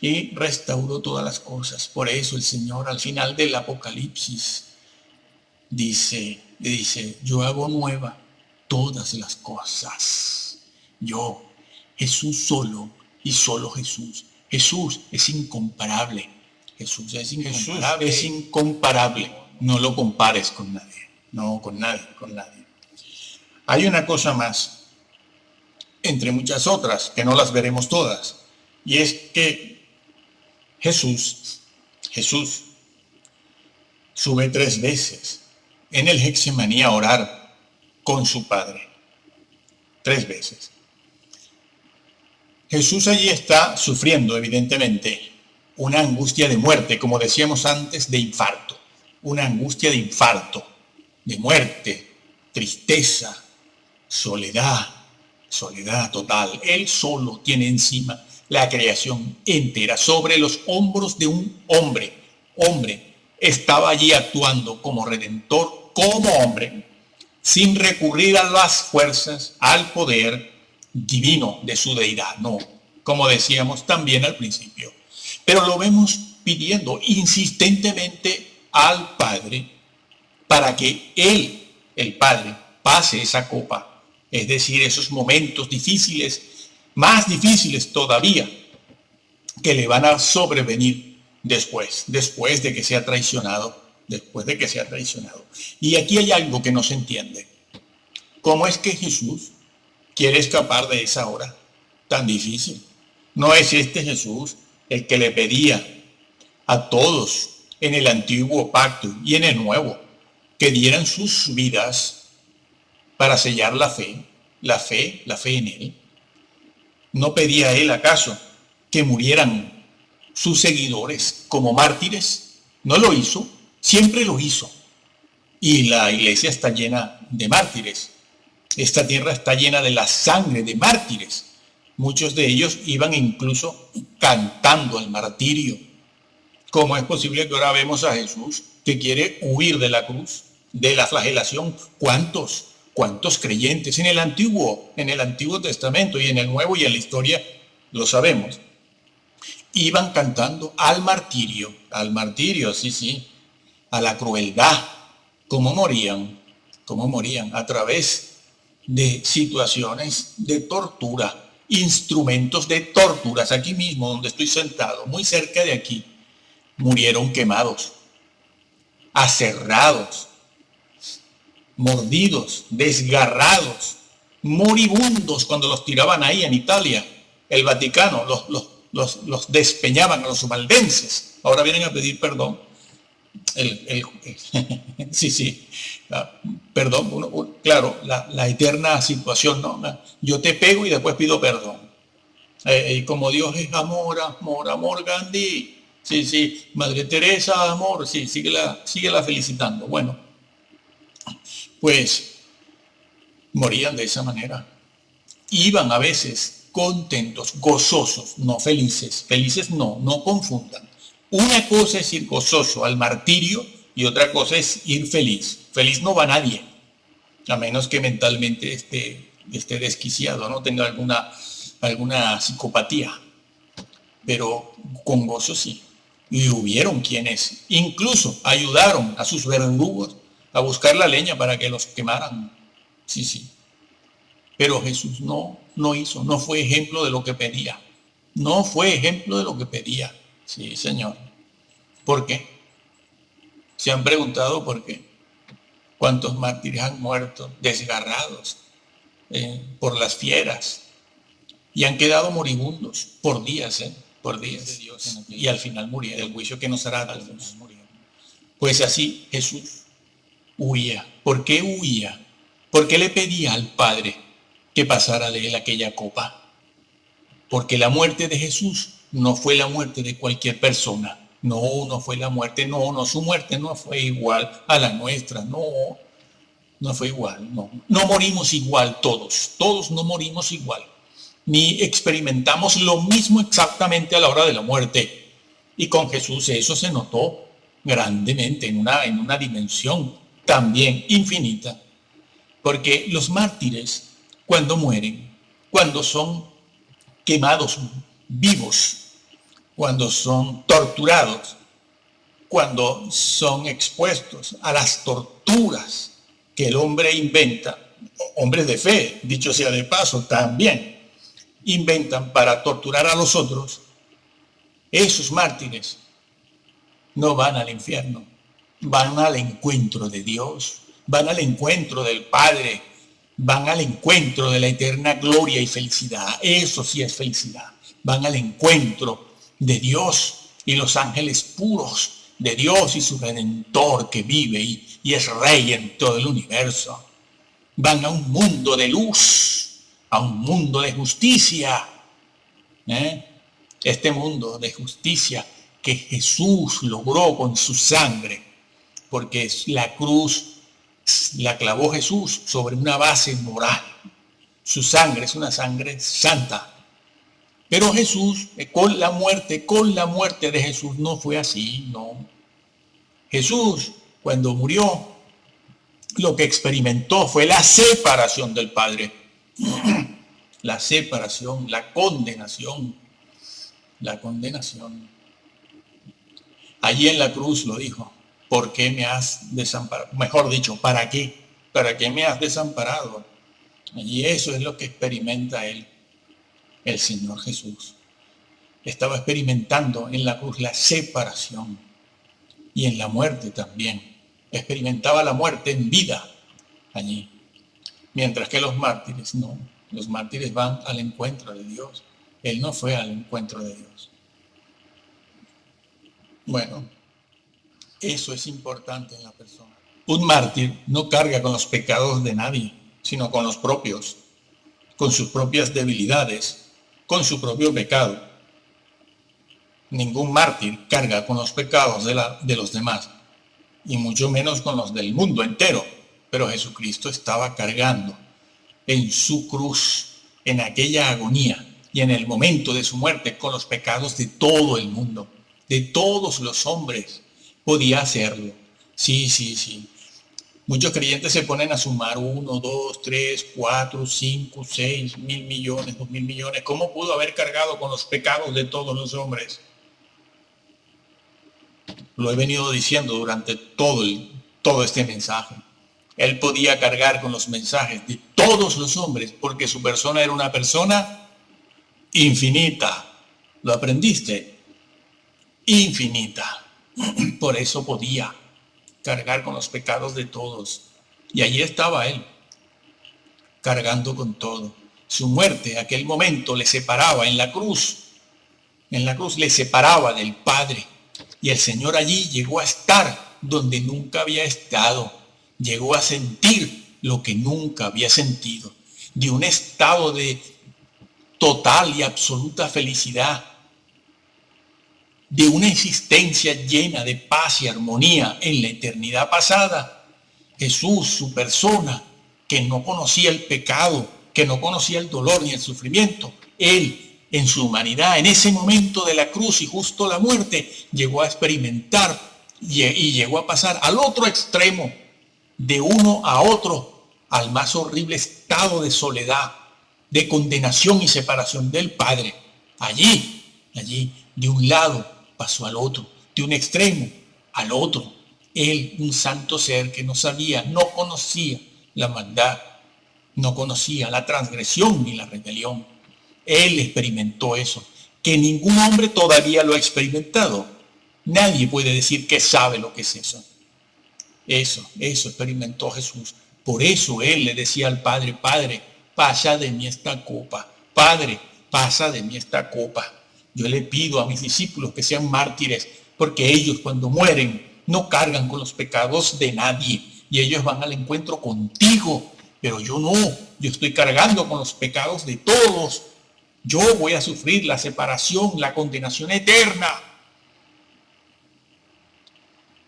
Y restauró todas las cosas. Por eso el Señor al final del Apocalipsis dice, yo hago nueva todas las cosas. Yo, Jesús solo y solo Jesús. Jesús es incomparable. Jesús es incomparable. No lo compares con nadie. No, con nadie. Hay una cosa más, entre muchas otras, que no las veremos todas, y es que Jesús sube 3 veces en el Getsemaní a orar con su Padre. 3 veces. Jesús allí está sufriendo, evidentemente, una angustia de muerte, como decíamos antes, de infarto. Una angustia de infarto, de muerte, tristeza, soledad total. Él solo tiene encima la creación entera sobre los hombros de un hombre. Estaba allí actuando como redentor, como hombre, sin recurrir a las fuerzas, al poder divino de su deidad. No, como decíamos también al principio. Pero lo vemos pidiendo insistentemente al Padre para que Él, el Padre, pase esa copa, es decir, esos momentos difíciles, más difíciles todavía, que le van a sobrevenir después de que sea traicionado, Y aquí hay algo que no se entiende. ¿Cómo es que Jesús quiere escapar de esa hora tan difícil? ¿No es este Jesús el que le pedía a todos en el antiguo pacto y en el nuevo que dieran sus vidas para sellar la fe en Él? ¿No pedía Él acaso que murieran sus seguidores como mártires? No lo hizo, siempre lo hizo. Y la iglesia está llena de mártires. Esta tierra está llena de la sangre de mártires. Muchos de ellos iban incluso cantando el martirio. ¿Cómo es posible que ahora vemos a Jesús que quiere huir de la cruz, de la flagelación? ¿Cuántos creyentes en el Antiguo Testamento y en el Nuevo y en la historia, lo sabemos, iban cantando al martirio, sí, a la crueldad, cómo morían a través de situaciones de tortura, instrumentos de torturas. Aquí mismo donde estoy sentado, muy cerca de aquí, murieron quemados, aserrados, mordidos, desgarrados, moribundos cuando los tiraban ahí en Italia. El Vaticano los despeñaban a los valdenses. Ahora vienen a pedir perdón. Sí, perdón, claro, la eterna situación, ¿no? Yo te pego y después pido perdón. Y como Dios es amor, Gandhi. Sí, Madre Teresa, amor, sí, síguela felicitando. Bueno, pues morían de esa manera. Iban a veces contentos, gozosos, no felices. Felices no confundan. Una cosa es ir gozoso al martirio y otra cosa es ir feliz. Feliz no va nadie, a menos que mentalmente esté desquiciado, no tenga alguna psicopatía. Pero con gozo sí. Y hubieron quienes incluso ayudaron a sus verdugos a buscar la leña para que los quemaran. Sí. Pero Jesús no. no hizo, no fue ejemplo de lo que pedía. No fue ejemplo de lo que pedía. Sí, Señor. ¿Por qué? ¿Se han preguntado por qué? ¿Cuántos mártires han muerto desgarrados por las fieras y han quedado moribundos por días, por días de Dios, y al final murieron? El juicio que nos hará al final murieron. Pues así Jesús huía. ¿Por qué huía? ¿Por qué le pedía al Padre que pasara de él aquella copa? Porque la muerte de Jesús no fue la muerte de cualquier persona. No, no fue la muerte, no, su muerte no fue igual a la nuestra, no fue igual, no. No morimos igual todos no morimos igual. Ni experimentamos lo mismo exactamente a la hora de la muerte. Y con Jesús eso se notó grandemente, en una dimensión también infinita. Porque los mártires, cuando mueren, cuando son quemados vivos, cuando son torturados, cuando son expuestos a las torturas que el hombre inventa, hombres de fe, dicho sea de paso, también inventan para torturar a los otros, esos mártires no van al infierno, van al encuentro de Dios, van al encuentro del Padre, van al encuentro de la eterna gloria y felicidad. Eso sí es felicidad. Van al encuentro de Dios y los ángeles puros de Dios y su Redentor que vive y es Rey en todo el universo. Van a un mundo de luz, a un mundo de justicia. Este mundo de justicia que Jesús logró con su sangre, porque la cruz la clavó Jesús sobre una base moral. Su sangre es una sangre santa. Pero Jesús, con la muerte de Jesús no fue así, no. Jesús, cuando murió, lo que experimentó fue la separación del Padre. La separación, la condenación. La condenación. Allí en la cruz lo dijo. ¿Por qué me has desamparado? Mejor dicho, ¿para qué? ¿Para qué me has desamparado? Y eso es lo que experimenta él, el Señor Jesús. Estaba experimentando en la cruz la separación y en la muerte también. Experimentaba la muerte en vida allí. Mientras que los mártires no. Los mártires van al encuentro de Dios. Él no fue al encuentro de Dios. Bueno, eso es importante en la persona. Un mártir no carga con los pecados de nadie, sino con los propios, con sus propias debilidades, con su propio pecado. Ningún mártir carga con los pecados de los demás, y mucho menos con los del mundo entero. Pero Jesucristo estaba cargando en su cruz, en aquella agonía y en el momento de su muerte, con los pecados de todo el mundo, de todos los hombres. Podía hacerlo. Sí. Muchos creyentes se ponen a sumar 1, 2, 3, 4, 5, 6 mil millones, 2 mil millones. ¿Cómo pudo haber cargado con los pecados de todos los hombres? Lo he venido diciendo durante todo este mensaje. Él podía cargar con los mensajes de todos los hombres porque su persona era una persona infinita. ¿Lo aprendiste? Infinita. Por eso podía cargar con los pecados de todos. Y allí estaba él, cargando con todo. Su muerte, aquel momento, le separaba en la cruz. En la cruz le separaba del Padre. Y el Señor allí llegó a estar donde nunca había estado. Llegó a sentir lo que nunca había sentido. De un estado de total y absoluta felicidad. De una existencia llena de paz y armonía en la eternidad pasada. Jesús, su persona, que no conocía el pecado, que no conocía el dolor ni el sufrimiento, él, en su humanidad, en ese momento de la cruz y justo la muerte, llegó a experimentar y llegó a pasar al otro extremo, de uno a otro, al más horrible estado de soledad, de condenación y separación del Padre. Allí, de un lado pasó al otro, de un extremo al otro. Él, un santo ser que no sabía, no conocía la maldad, No conocía la transgresión ni la rebelión. Él experimentó eso, que ningún hombre todavía lo ha experimentado. Nadie puede decir que sabe lo que es eso. Eso experimentó Jesús. Por eso él le decía al Padre, Padre, pasa de mí esta copa. Padre, pasa de mí esta copa. Yo le pido a mis discípulos que sean mártires, porque ellos cuando mueren no cargan con los pecados de nadie y ellos van al encuentro contigo. Pero yo no, yo estoy cargando con los pecados de todos. Yo voy a sufrir la separación, la condenación eterna.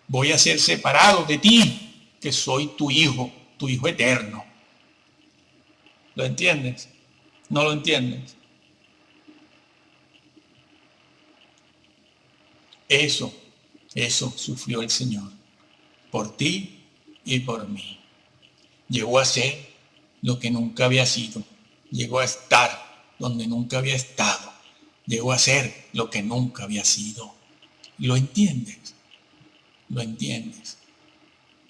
Voy a ser separado de ti, que soy tu hijo eterno. ¿Lo entiendes? ¿No lo entiendes? Eso sufrió el Señor por ti y por mí. Llegó a ser lo que nunca había sido. Llegó a estar donde nunca había estado. Llegó a ser lo que nunca había sido. ¿Lo entiendes? ¿Lo entiendes?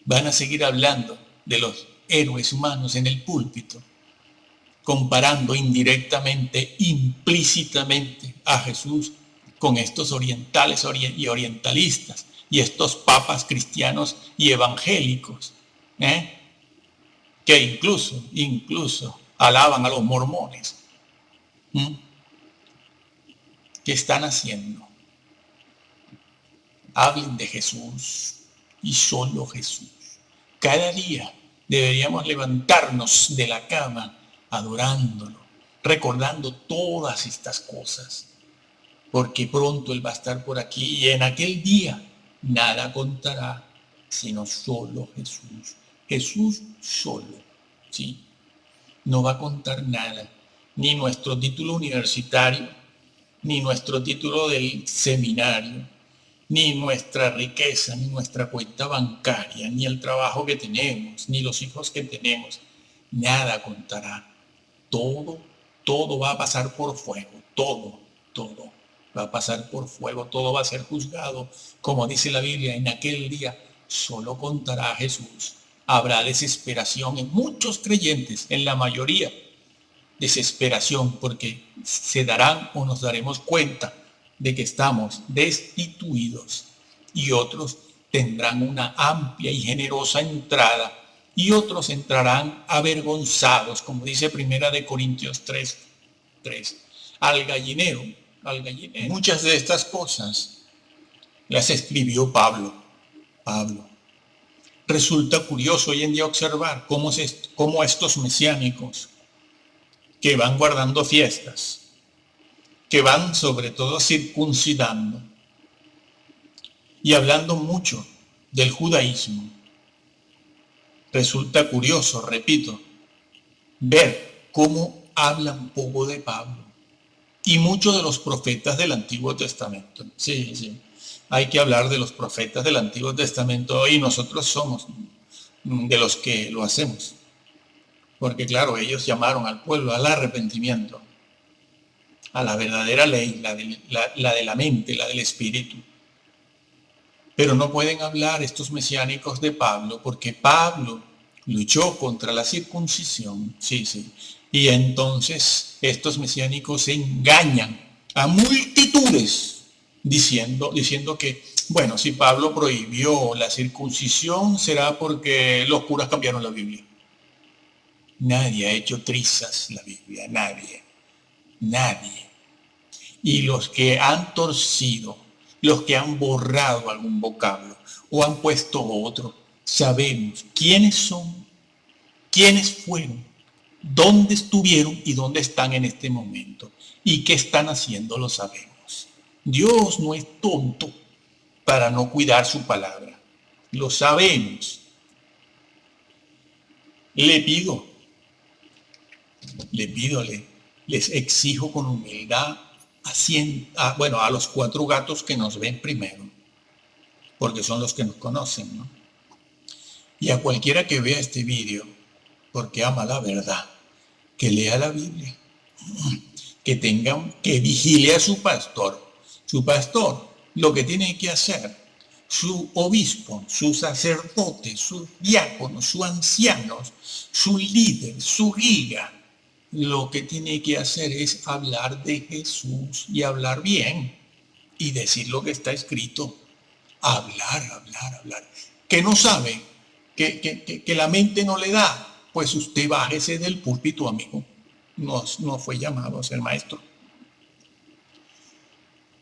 Van a seguir hablando de los héroes humanos en el púlpito, comparando indirectamente, implícitamente a Jesús con estos orientales y orientalistas y estos papas cristianos y evangélicos, que incluso alaban a los mormones. ¿Qué están haciendo? Hablen de Jesús y solo Jesús. Cada día deberíamos levantarnos de la cama adorándolo, recordando todas estas cosas, porque pronto Él va a estar por aquí y en aquel día nada contará, sino solo Jesús. Jesús solo, ¿sí? No va a contar nada, ni nuestro título universitario, ni nuestro título del seminario, ni nuestra riqueza, ni nuestra cuenta bancaria, ni el trabajo que tenemos, ni los hijos que tenemos. Nada contará. Todo va a pasar por fuego. Todo va a pasar por fuego. Todo va a ser juzgado. Como dice la Biblia, en aquel día solo contará Jesús. Habrá desesperación en muchos creyentes, en la mayoría. Desesperación porque se darán o nos daremos cuenta de que estamos destituidos y otros tendrán una amplia y generosa entrada y otros entrarán avergonzados, como dice Primera de Corintios 3, al gallinero. Muchas de estas cosas las escribió Pablo. Resulta curioso hoy en día observar cómo estos mesiánicos que van guardando fiestas, que van sobre todo circuncidando y hablando mucho del judaísmo. Resulta curioso, repito, ver cómo hablan poco de Pablo y muchos de los profetas del Antiguo Testamento. Sí, hay que hablar de los profetas del Antiguo Testamento y nosotros somos de los que lo hacemos. Porque claro, ellos llamaron al pueblo al arrepentimiento, a la verdadera ley, la de la mente, la del espíritu. Pero no pueden hablar estos mesiánicos de Pablo porque Pablo luchó contra la circuncisión. Sí. Y entonces estos mesiánicos engañan a multitudes diciendo que, bueno, si Pablo prohibió la circuncisión será porque los curas cambiaron la Biblia. Nadie ha hecho trizas la Biblia, nadie. Y los que han torcido, los que han borrado algún vocablo o han puesto otro, sabemos quiénes son, quiénes fueron, dónde estuvieron y dónde están en este momento. Y qué están haciendo, lo sabemos. Dios no es tonto para no cuidar su palabra. Lo sabemos. Les exijo con humildad a los 4 gatos que nos ven primero, porque son los que nos conocen, ¿no? Y a cualquiera que vea este vídeo, porque ama la verdad, que lea la Biblia, que vigile a su pastor. Su pastor lo que tiene que hacer su obispo, su sacerdote, sus diáconos, sus ancianos, su líder, su guía, lo que tiene que hacer es hablar de Jesús y hablar bien y decir lo que está escrito. Hablar. Que no sabe, que la mente no le da, pues usted bájese del púlpito, amigo. No fue llamado a ser maestro.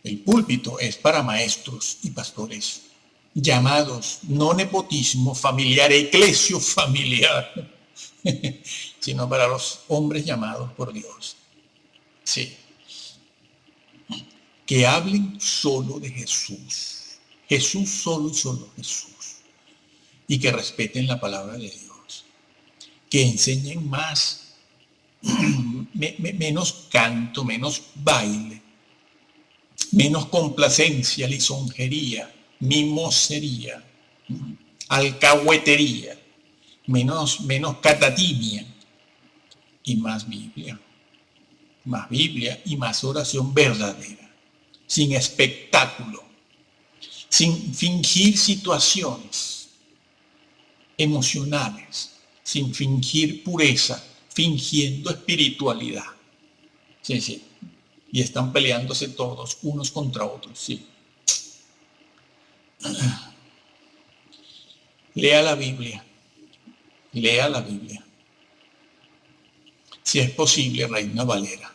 El púlpito es para maestros y pastores llamados, no nepotismo familiar, eclesio familiar, sino para los hombres llamados por Dios. Sí. Que hablen solo de Jesús. Jesús solo y solo Jesús. Y que respeten la palabra de Dios. Que enseñen más, menos canto, menos baile, menos complacencia, lisonjería, mimosería, alcahuetería, menos catatimia y más Biblia y más oración verdadera, sin espectáculo, sin fingir situaciones emocionales, sin fingir pureza, fingiendo espiritualidad. Sí. Y están peleándose todos unos contra otros, sí. Lea la Biblia. Si es posible, Reina Valera.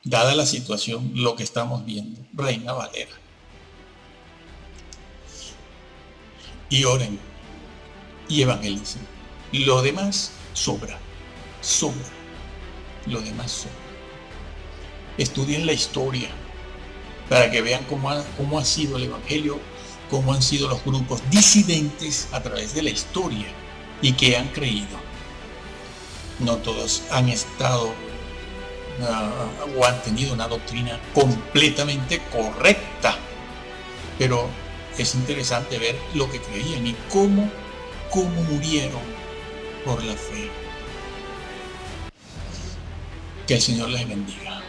Dada la situación, lo que estamos viendo, Reina Valera. Y oren y evangelicen. Lo demás sobra. Lo demás sobra. Estudien la historia para que vean cómo ha sido el Evangelio, cómo han sido los grupos disidentes a través de la historia y que han creído. No todos han estado o han tenido una doctrina completamente correcta, pero es interesante ver lo que creían y cómo murieron por la fe. Que el Señor les bendiga.